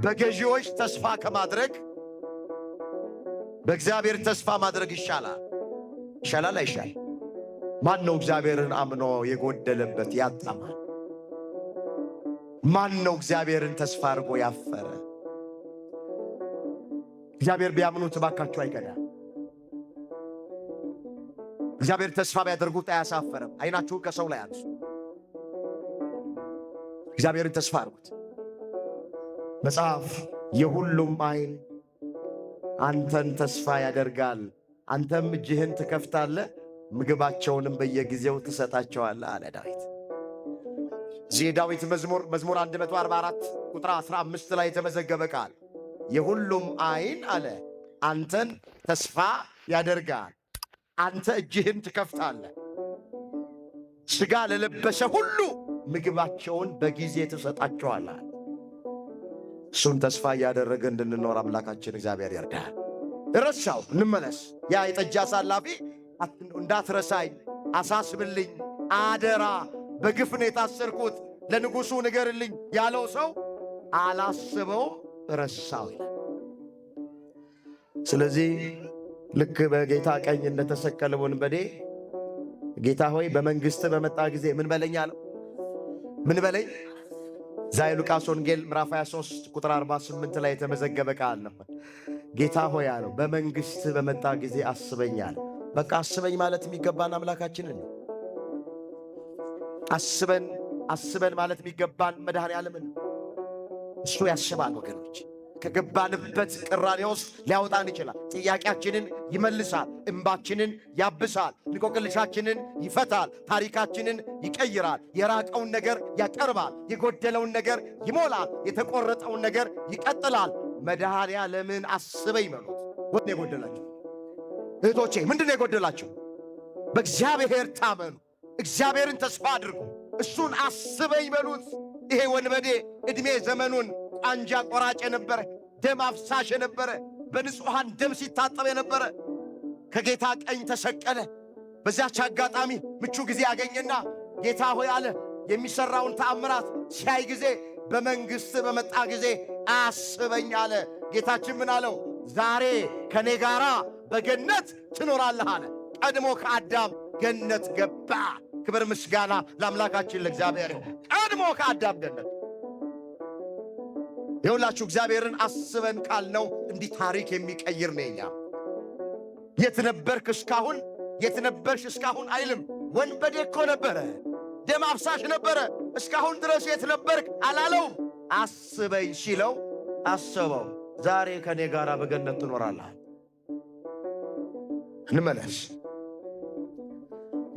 Speaker 2: በገዢዎች ተስፋ ከማድረግ በእግዚአብሔር ተስፋ ማድረግ ይሻላል። ይሻላል አይሻል? ማን ነው እግዚአብሔርን አምኖ የጎደለበት ያጣማ? ማን ነው እግዚአብሔርን ተስፋ አድርጎ ያፈረ? እግዚአብሔር ቢያምኑት ባካችሁ አይከዳም። እግዚአብሔር ተስፋ ቢያደርጉት አያሳፈርም። አይናችሁን ከሰው ላይ አንሱ። እግዚአብሔርን ተስፋ አድርጉት። መጽሐፍ የሁሉም ዓይን አንተን ተስፋ ያደርጋል። አንተም እጅህን ትከፍታለህ፣ ምግባቸውንም በየጊዜው ትሰጣቸዋለህ አለ ዳዊት። እዚህ ዳዊት መዝሙር 144 ቁጥር 15 ላይ የተመዘገበ ቃል የሁሉም ዓይን አለ አንተን ተስፋ ያደርጋል፣ አንተ እጅህን ትከፍታለህ፣ ሥጋ ለለበሰ ሁሉ ምግባቸውን በጊዜ ትሰጣቸዋለህ። እሱን ተስፋ እያደረገ እንድንኖር አምላካችን እግዚአብሔር ይርዳል። ረሳው እንመለስ። ያ የጠጅ አሳላፊ እንዳትረሳኝ አሳስብልኝ፣ አደራ በግፍ ነው የታሰርኩት ለንጉሡ ንገርልኝ ያለው ሰው አላስበው ረሳው ይላል። ስለዚህ ልክ በጌታ ቀኝ እንደተሰቀለ ወንበዴ ጌታ ሆይ በመንግሥት በመጣ ጊዜ ምን በለኝ አለው። ምን በለኝ? ዛ የሉቃስ ወንጌል ምዕራፍ 23 ቁጥር 48 ላይ የተመዘገበ ቃል ነው። ጌታ ሆይ አለው በመንግሥት በመጣ ጊዜ አስበኝ አለ። በቃ አስበኝ ማለት የሚገባን አምላካችንን ነው። አስበን ማለት የሚገባን መድኃኔዓለምን ነው። እሱ ያስባል ወገኖች። ከገባንበት ቅራኔ ውስጥ ሊያወጣን ይችላል። ጥያቄያችንን ይመልሳል፣ እንባችንን ያብሳል፣ እንቆቅልሻችንን ይፈታል፣ ታሪካችንን ይቀይራል፣ የራቀውን ነገር ያቀርባል፣ የጎደለውን ነገር ይሞላል፣ የተቆረጠውን ነገር ይቀጥላል። መድኃኔዓለምን አስበኝ በሉት። ወደ የጎደላችሁ እህቶቼ ምንድን ነው የጎደላችሁ? በእግዚአብሔር ታመኑ፣ እግዚአብሔርን ተስፋ አድርጉ፣ እሱን አስበኝ በሉት። ይሄ ወንበዴ ዕድሜ ዘመኑን ቋንጃ ቆራጭ የነበረ፣ ደም አፍሳሽ የነበረ፣ በንጹሐን ደም ሲታጠብ የነበረ ከጌታ ቀኝ ተሰቀለ። በዚያች አጋጣሚ ምቹ ጊዜ ያገኘና ጌታ ሆይ አለ። የሚሠራውን ተአምራት ሲያይ ጊዜ በመንግሥት በመጣ ጊዜ አስበኝ አለ። ጌታችን ምን አለው? ዛሬ ከኔ ጋራ በገነት ትኖራለህ አለ። ቀድሞ ከአዳም ገነት ገባ። ክብር ምስጋና ለአምላካችን ለእግዚአብሔር። ቀድሞ ከአዳም ገነት የሁላችሁ እግዚአብሔርን አስበን ካልነው እንዲህ ታሪክ የሚቀይር ነኛ። የት ነበርክ እስካሁን፣ የት ነበርሽ እስካሁን አይልም። ወንበዴ እኮ ነበረ፣ ደም አፍሳሽ ነበረ፣ እስካሁን ድረስ የት ነበርክ አላለውም። አስበኝ ሲለው አሰበው። ዛሬ ከኔ ጋር በገነት ትኖራለህ። እንመለስ።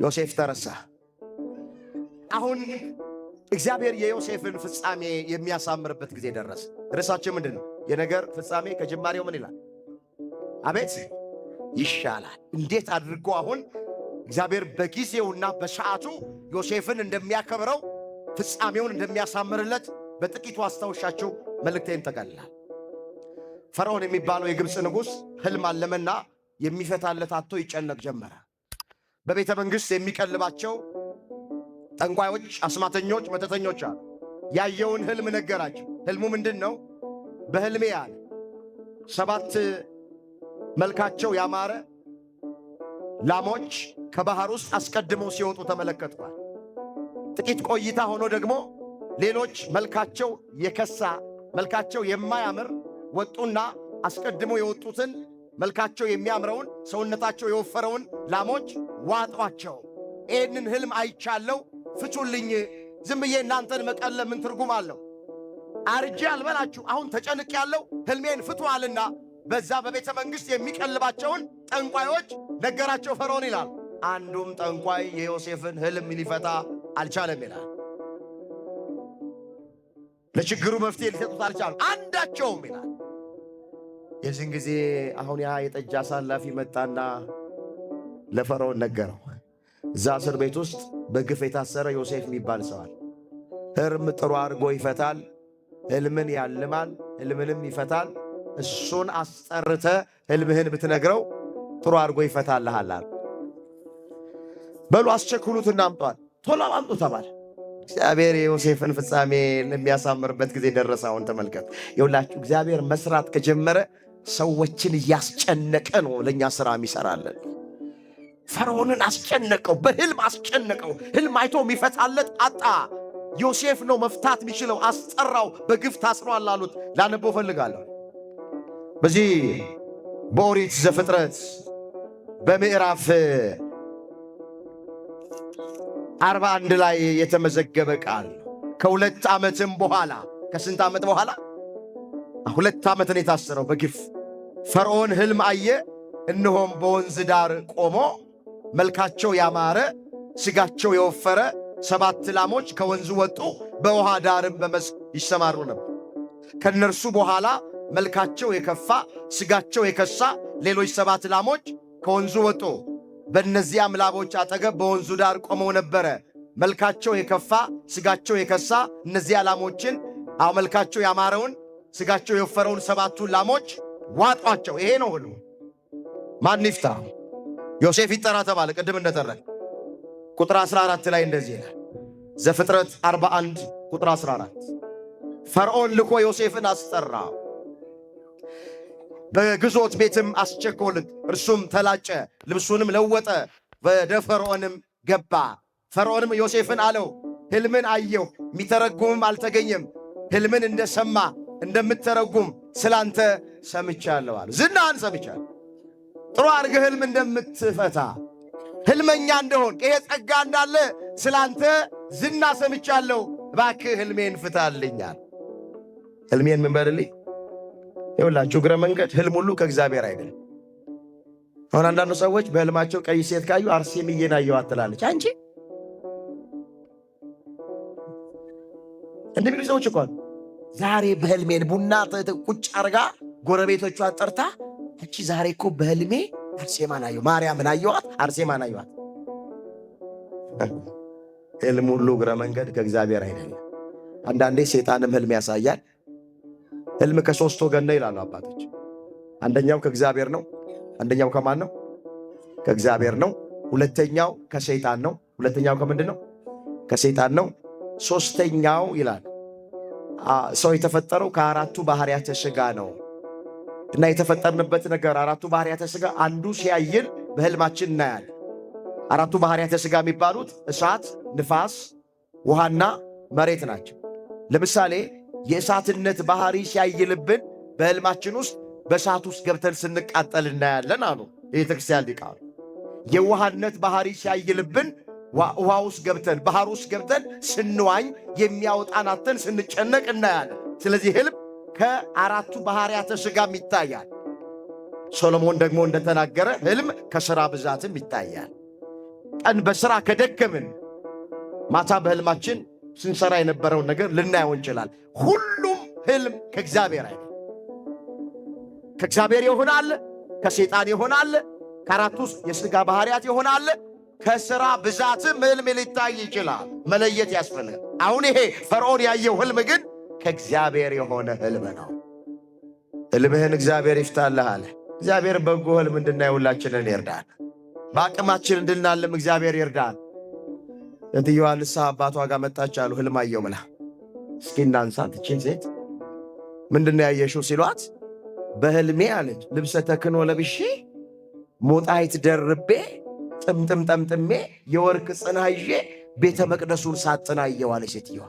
Speaker 2: ዮሴፍ ተረሳ። አሁን እግዚአብሔር የዮሴፍን ፍጻሜ የሚያሳምርበት ጊዜ ደረሰ። ርዕሳችን ምንድን ነው? የነገር ፍጻሜ ከጅማሬው ምን ይላል? አቤት ይሻላል። እንዴት አድርጎ አሁን እግዚአብሔር በጊዜውና በሰዓቱ ዮሴፍን እንደሚያከብረው ፍጻሜውን እንደሚያሳምርለት በጥቂቱ አስታውሻችሁ መልእክቴን ጠቀልላል። ፈርዖን የሚባለው የግብፅ ንጉሥ ሕልም አለመና የሚፈታለት አጥቶ ይጨነቅ ጀመረ። በቤተ መንግሥት የሚቀልባቸው ጠንቋዮች፣ አስማተኞች፣ መተተኞች አሉ። ያየውን ሕልም ነገራቸው። ሕልሙ ምንድን ነው? በሕልሜ አለ 7 መልካቸው ያማረ ላሞች ከባሕር ውስጥ አስቀድመው ሲወጡ ተመለከትኳል። ጥቂት ቆይታ ሆኖ ደግሞ ሌሎች መልካቸው የከሳ መልካቸው የማያምር ወጡና አስቀድሞ የወጡትን መልካቸው የሚያምረውን ሰውነታቸው የወፈረውን ላሞች ዋጧቸው። ይህንን ሕልም አይቻለው፣ ፍቱልኝ። ዝም ብዬ እናንተን መቀለብ ምን ትርጉም አለው? አርጄ አልበላችሁ፣ አሁን ተጨንቅ ያለው ሕልሜን ፍቱ አልና በዛ በቤተ መንግሥት የሚቀልባቸውን ጠንቋዮች ነገራቸው ፈርዖን ይላል። አንዱም ጠንቋይ የዮሴፍን ሕልም ሊፈታ አልቻለም ይላል። ለችግሩ መፍትሄ ሊሰጡት አልቻሉም አንዳቸውም ይላል። የዚህን ጊዜ አሁን ያ የጠጅ አሳላፊ መጣና ለፈርዖን ነገረው። እዛ እስር ቤት ውስጥ በግፍ የታሰረ ዮሴፍ የሚባል ሰዋል። ሕልም ጥሩ አድርጎ ይፈታል፣ ሕልምን ያልማል፣ ሕልምንም ይፈታል። እሱን አስጠርተ ሕልምህን ብትነግረው ጥሩ አድርጎ ይፈታልሃል። በሉ አስቸክሉትና አምጧል። ቶሎ አምጡ ተባለ። እግዚአብሔር የዮሴፍን ፍጻሜ የሚያሳምርበት ጊዜ ደረሰ። አሁን ተመልከቱ። የሁላችሁ እግዚአብሔር መስራት ከጀመረ ሰዎችን እያስጨነቀ ነው ለእኛ ሥራ የሚሠራለን። ፈርዖንን አስጨነቀው፣ በሕልም አስጨነቀው። ሕልም አይቶ የሚፈታለት አጣ። ዮሴፍ ነው መፍታት የሚችለው። አስጠራው። በግፍ ታስሯል አሉት። ላነበው ፈልጋለሁ። በዚህ በኦሪት ዘፍጥረት በምዕራፍ 41 ላይ የተመዘገበ ቃል ከ2 ዓመትም በኋላ ከስንት ዓመት በኋላ?
Speaker 1: 2 ዓመት ነው የታሰረው በግፍ። ፈርዖን ሕልም አየ። እነሆም በወንዝ ዳር ቆሞ መልካቸው ያማረ ሥጋቸው የወፈረ 7 ላሞች ከወንዙ ወጡ፣ በውሃ ዳርም በመስክ ይሰማሩ ነበር። ከነርሱ በኋላ መልካቸው የከፋ ሥጋቸው የከሳ ሌሎች 7 ላሞች ከወንዙ ወጡ። በእነዚያም ላሞች አጠገብ በወንዙ ዳር ቆመው ነበረ። መልካቸው የከፋ ሥጋቸው የከሳ እነዚያ ላሞችን መልካቸው ያማረውን ሥጋቸው የወፈረውን 7ቱን ላሞች ዋጧቸው። ይሄ ነው ሕልሙ። ማን ይፍታ? ዮሴፍ ይጠራ ተባለ። ቅድም እንደተረክ ቁጥር 14 ላይ እንደዚህ ይላል። ዘፍጥረት 41 ቁጥር 14 ፈርዖን ልኮ ዮሴፍን አስጠራ፣ በግዞት ቤትም አስቸኮልት። እርሱም ተላጨ፣ ልብሱንም ለወጠ፣ ወደ ፈርዖንም ገባ። ፈርዖንም ዮሴፍን አለው፣ ሕልምን አየሁ፣ የሚተረጉምም አልተገኘም። ሕልምን እንደሰማ እንደምትተረጉም ስላንተ ሰምቻለሁ አለ። ዝናህን ሰምቻለሁ። ጥሩ አድርገህ ሕልም እንደምትፈታ ሕልመኛ እንደሆን ይሄ ጸጋ እንዳለ ስላንተ ዝና ሰምቻለሁ። እባክህ ሕልሜን ፍታልኛል። ሕልሜን ምን በልልኝ? ይኸውላችሁ እግረ መንገድ ሕልም ሁሉ ከእግዚአብሔር አይደለም። አሁን አንዳንዱ ሰዎች በሕልማቸው ቀይ ሴት ካዩ አርሴምዬን አየኋት ትላለች። አንቺ እንደሚሉ ሰዎች እኮ ዛሬ በሕልሜን ቡና ቁጭ አርጋ ጎረቤቶቿን ጠርታ እቺ ዛሬ እኮ በሕልሜ አርሴማን አየሁ፣ ማርያምን አየኋት፣ አርሴማን አየኋት። ሕልም ሁሉ እግረ መንገድ ከእግዚአብሔር አይደለም። አንዳንዴ ሴጣንም ሕልም ያሳያል። ሕልም ከ3 ወገን ነው ይላሉ አባቶች። አንደኛው ከእግዚአብሔር ነው። አንደኛው ከማን ነው? ከእግዚአብሔር ነው። ሁለተኛው ከሰይጣን ነው። ሁለተኛው ከምንድን ነው? ከሰይጣን ነው። ሶስተኛው ይላል ሰው የተፈጠረው ከ4ቱ ባህሪያተ ሥጋ ነው እና የተፈጠርንበት ነገር 4ቱ ባህሪያተ ሥጋ አንዱ ሲያይል በሕልማችን እናያለን። 4ቱ ባህሪያተ ሥጋ የሚባሉት እሳት፣ ንፋስ፣ ውሃና መሬት ናቸው። ለምሳሌ የእሳትነት ባህሪ ሲያይልብን በሕልማችን ውስጥ በእሳት ውስጥ ገብተን ስንቃጠል እናያለን አሉ የቤተ ክርስቲያን ሊቃኑ። የውሃነት ባህሪ ሲያይልብን ውሃ ውስጥ ገብተን ባህር ውስጥ ገብተን ስንዋኝ የሚያወጣን አተን ስንጨነቅ እናያለን። ስለዚህ ሕልም ከ4ቱ ባህሪያተ ሥጋም ይታያል። ሶሎሞን ደግሞ እንደተናገረ ሕልም ከሥራ ብዛትም ይታያል። ቀን በሥራ ከደከምን ማታ በሕልማችን ስንሰራ የነበረውን ነገር ልናየው እንችላል። ሁሉም ሕልም ከእግዚአብሔር አይደለም። ከእግዚአብሔር ይሆናል፣ ከሰይጣን ይሆናል፣ ከ4ቱ የሥጋ ባህሪያት ይሆናል። ከሥራ ብዛትም ሕልም ሊታይ ይችላል። መለየት ያስፈልጋል። አሁን ይሄ ፈርዖን ያየው ሕልም ግን ከእግዚአብሔር የሆነ ሕልም ነው። ሕልምህን እግዚአብሔር ይፍታልህ አለ። እግዚአብሔር በጎ ሕልም እንድናይ ሁላችንን ይርዳል። በአቅማችን እንድናልም እግዚአብሔር ይርዳል። እትየዋ ንስሐ አባቷ ጋር መጣች አሉ። ሕልም አየሁ ብላ እስኪ እናንሳት እችን ሴት ምንድነው ያየሽው ሲሏት፣ በሕልሜ አለች ልብሰ ተክህኖ ለብሼ ሞጣይት ደርቤ ጥምጥም ጠምጥሜ የወርቅ ጽና ይዤ ቤተ መቅደሱን ሳጥን አየሁ አለች ሴትየዋ።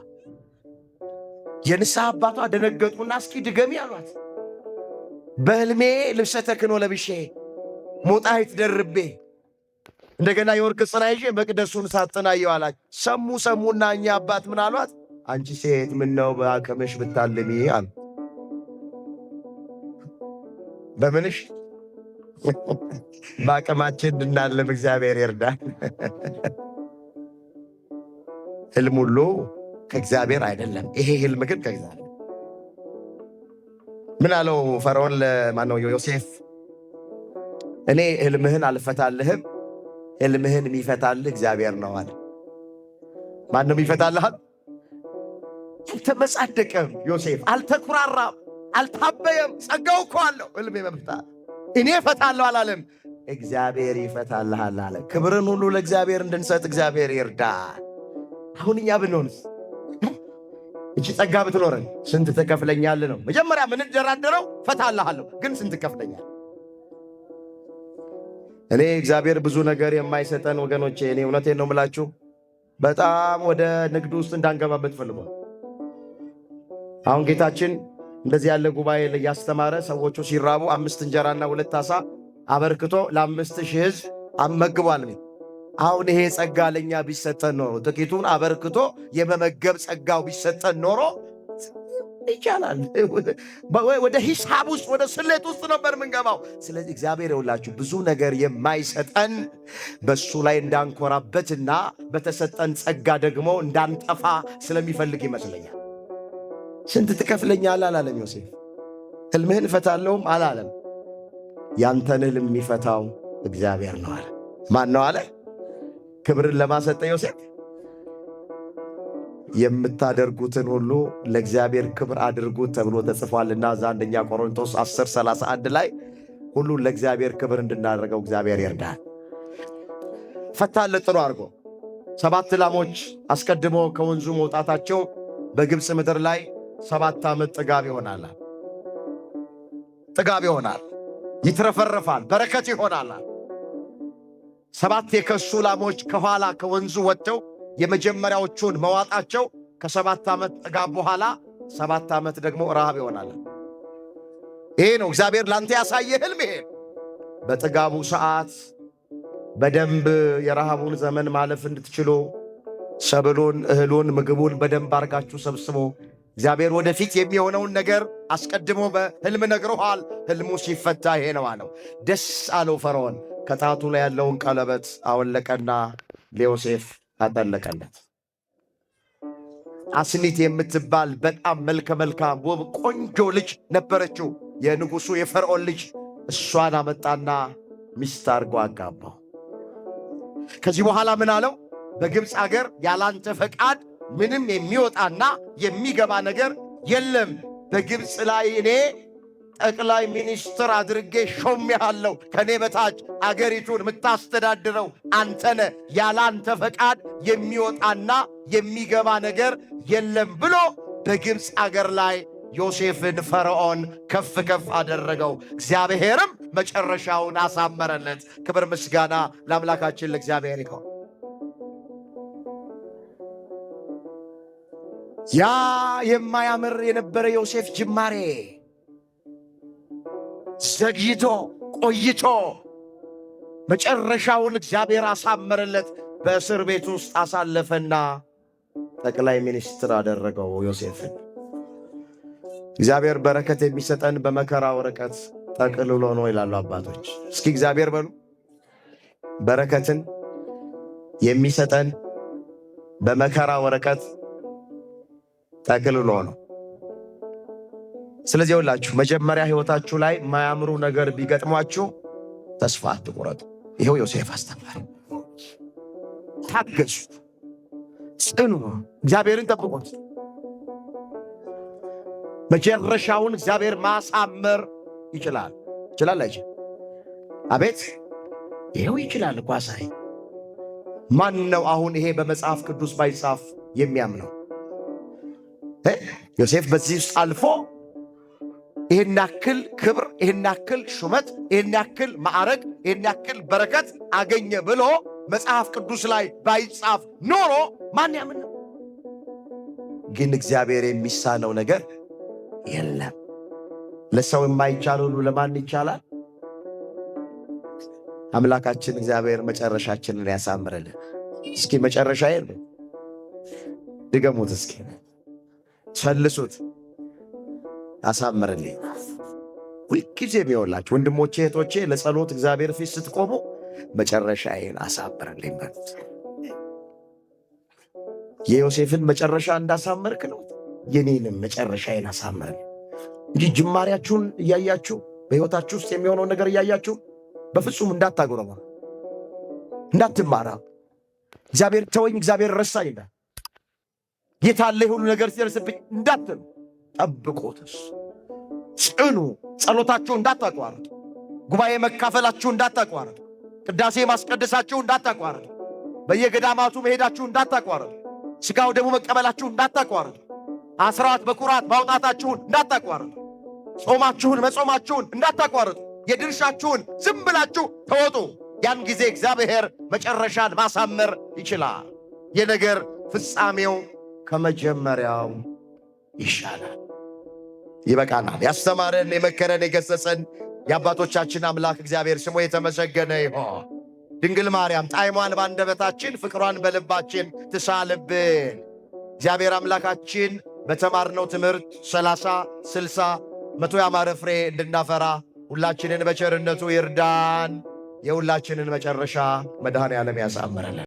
Speaker 1: የንስሐ አባቷ ደነገጡና እስኪ ድገሚ አሏት። በሕልሜ ልብሰ ተክህኖ ለብሼ ሞጣይት ደርቤ እንደገና የወርቅ ጽና ይዤ መቅደሱን ሳጥን አየሁ አላች። ሰሙና እኛ አባት ምን አሏት? አንቺ ሴት ምነው በአቅምሽ ብታልሚ አሉ። በምንሽ? በአቅማችን እንድናልም እግዚአብሔር ይርዳል። ሕልም ሁሉ ከእግዚአብሔር አይደለም። ይሄ ሕልም ግን ከእግዚአብሔር። ምን አለው ፈርዖን ለማነው ዮሴፍ? እኔ ሕልምህን አልፈታልህም፣ ሕልምህን የሚፈታልህ እግዚአብሔር ነው አለ። ማንም ይፈታልህ? አልተመጻደቀም ዮሴፍ፣ አልተኩራራም፣ አልታበየም። ጸጋው እኮ አለው ሕልም የመፍታት። እኔ እፈታለሁ አላለም፣ እግዚአብሔር ይፈታልሃል አለ። ክብርን ሁሉ ለእግዚአብሔር እንድንሰጥ እግዚአብሔር ይርዳል። አሁን እኛ ብንሆንስ እቺ ጸጋ ብትኖረን ስንት ትከፍለኛለህ ነው መጀመሪያ ምንደራደረው። ፈታልሃለሁ ግን ስንት ትከፍለኛለህ? እኔ እግዚአብሔር ብዙ ነገር የማይሰጠን ወገኖቼ፣ እኔ እውነቴን ነው የምላችሁ፣ በጣም ወደ ንግድ ውስጥ እንዳንገባበት ፈልጓል። አሁን ጌታችን እንደዚህ ያለ ጉባኤ እያስተማረ ሰዎቹ ሲራቡ 5 እንጀራና 2 ዓሣ አበርክቶ ለ5,000 ሕዝብ አመግቧል። አሁን ይሄ ጸጋ ለኛ ቢሰጠን ኖሮ ጥቂቱን አበርክቶ የመመገብ ጸጋው ቢሰጠን ኖሮ
Speaker 2: ይቻላል። ወደ ሂሳብ ውስጥ ወደ ስሌት ውስጥ ነበር የምንገባው። ስለዚህ እግዚአብሔር ይውላችሁ ብዙ ነገር የማይሰጠን በሱ ላይ እንዳንኮራበትና በተሰጠን ጸጋ ደግሞ እንዳንጠፋ ስለሚፈልግ ይመስለኛል። ስንት ትከፍለኛለህ አላለም ዮሴፍ። ሕልምህን እፈታለሁም አላለም። ያንተን ሕልም የሚፈታው እግዚአብሔር ነው አለ። ማን ነው አለ? ክብርን ለማሰጠ ዮሴፍ የምታደርጉትን ሁሉ ለእግዚአብሔር ክብር አድርጉት ተብሎ ተጽፏልና እዛ አንደኛ ቆሮንቶስ 10:31 ላይ ሁሉ ለእግዚአብሔር ክብር እንድናደርገው እግዚአብሔር ይርዳል። ፈታለት ጥሩ አድርጎ 7 ላሞች አስቀድሞ ከወንዙ መውጣታቸው በግብፅ ምድር ላይ 7 ዓመት ጥጋብ ይሆናል። ጥጋብ ይሆናል፣ ይትረፈረፋል፣ በረከት ይሆናል። 7 የከሱ ላሞች ከኋላ ከወንዙ ወጥተው የመጀመሪያዎቹን መዋጣቸው ከ7 ዓመት ጥጋብ በኋላ 7 ዓመት ደግሞ ረሃብ ይሆናል። ይሄ ነው እግዚአብሔር ላንተ ያሳየ ሕልም። ይሄ በጥጋቡ ሰዓት በደንብ የረሃቡን ዘመን ማለፍ እንድትችሉ ሰብሉን፣ እህሉን፣ ምግቡን በደንብ አርጋችሁ ሰብስቦ እግዚአብሔር ወደፊት የሚሆነውን ነገር አስቀድሞ በሕልም ነግሮሃል። ሕልሙ ሲፈታ ይሄ ነው አለው። ደስ አለው ፈርዖን። ከጣቱ ላይ ያለውን ቀለበት አወለቀና ለዮሴፍ አጠለቀለት። አስኒት የምትባል በጣም መልከ መልካም ውብ ቆንጆ ልጅ ነበረችው፣ የንጉሡ የፈርዖን ልጅ። እሷን አመጣና ሚስት አድርጎ አጋባው። ከዚህ በኋላ ምን አለው? በግብፅ አገር ያላንተ ፈቃድ ምንም የሚወጣና የሚገባ ነገር የለም። በግብፅ ላይ እኔ ጠቅላይ ሚኒስትር አድርጌ ሾሜሃለሁ። ከኔ በታች አገሪቱን የምታስተዳድረው አንተነ። ያላንተ ፈቃድ የሚወጣና የሚገባ ነገር የለም ብሎ በግብፅ አገር ላይ ዮሴፍን ፈርዖን ከፍ ከፍ አደረገው። እግዚአብሔርም መጨረሻውን አሳመረለት። ክብር ምስጋና ለአምላካችን ለእግዚአብሔር ይሁን። ያ የማያምር የነበረ ዮሴፍ ጅማሬ ዘግይቶ ቆይቶ መጨረሻውን እግዚአብሔር አሳመረለት። በእስር ቤት ውስጥ አሳለፈና ጠቅላይ ሚኒስትር አደረገው ዮሴፍን። እግዚአብሔር በረከት የሚሰጠን በመከራ ወረቀት ጠቅልሎ ነው ይላሉ አባቶች። እስኪ እግዚአብሔር በሉ። በረከትን የሚሰጠን በመከራ ወረቀት ጠቅልሎ ነው። ስለዚህ ሁላችሁ መጀመሪያ ሕይወታችሁ ላይ ማያምሩ ነገር ቢገጥሟችሁ ተስፋ አትቁረጡ። ይኸው ዮሴፍ አስተማሪ። ታገሱ፣ ጽኑ፣ እግዚአብሔርን ጠብቁት። መጨረሻውን እግዚአብሔር ማሳመር ይችላል። ይችላል አይችል? አቤት ይኸው ይችላል እኮ አሳይ። ማን ነው አሁን ይሄ በመጽሐፍ ቅዱስ ባይጻፍ የሚያምነው? ዮሴፍ በዚህ ውስጥ አልፎ ይህን ያክል ክብር፣ ይህን ያክል ሹመት፣ ይህን ያክል ማዕረግ፣ ይህን ያክል በረከት አገኘ ብሎ መጽሐፍ ቅዱስ ላይ ባይጻፍ ኖሮ ማን ያምን ነው? ግን እግዚአብሔር የሚሳነው ነገር የለም። ለሰው የማይቻል ሁሉ ለማን ይቻላል? አምላካችን እግዚአብሔር መጨረሻችንን ያሳምርልን። እስኪ መጨረሻ የለ ድገሙት፣ እስኪ ሰልሱት፣ አሳምርልኝ። ሁልጊዜ የሚወላችሁ ወንድሞቼ እህቶቼ፣ ለጸሎት እግዚአብሔር ፊት ስትቆሙ መጨረሻዬን አሳምርልኝ በሉት። የዮሴፍን መጨረሻ እንዳሳመርክ ነው የኔንም መጨረሻዬን አሳምርልኝ እንጂ ጅማሬያችሁን እያያችሁ በሕይወታችሁ ውስጥ የሚሆነው ነገር እያያችሁ በፍጹም እንዳታጉረማ፣ እንዳትማራ። እግዚአብሔር ተወኝ፣ እግዚአብሔር ረሳኝ ይላል። ጌታ አለ ሁሉ ነገር ሲደርስብኝ እንዳትሉ፣ ጠብቁትስ፣ ጽኑ። ጸሎታችሁ እንዳታቋርጡ፣ ጉባኤ መካፈላችሁ እንዳታቋርጡ፣ ቅዳሴ ማስቀደሳችሁ እንዳታቋርጡ፣ በየገዳማቱ መሄዳችሁ እንዳታቋርጡ፣ ሥጋው ደግሞ መቀበላችሁ እንዳታቋርጡ፣ አስራት በኩራት ማውጣታችሁን እንዳታቋርጡ፣ ጾማችሁን መጾማችሁን እንዳታቋርጡ፣ የድርሻችሁን ዝም ብላችሁ ተወጡ። ያን ጊዜ እግዚአብሔር መጨረሻን ማሳመር ይችላል። የነገር ፍጻሜው ከመጀመሪያው ይሻላል። ይበቃናል። ያስተማረን፣ የመከረን፣ የገሰጸን የአባቶቻችን አምላክ እግዚአብሔር ስሙ የተመሰገነ ይሆን። ድንግል ማርያም ጣዕሟን በአንደበታችን ፍቅሯን በልባችን ትሳልብን። እግዚአብሔር አምላካችን
Speaker 1: በተማርነው ትምህርት 30፣ 60፣ 100 ያማረ ፍሬ እንድናፈራ ሁላችንን በቸርነቱ ይርዳን። የሁላችንን መጨረሻ መድኃኔ ዓለም ያሳምረልን።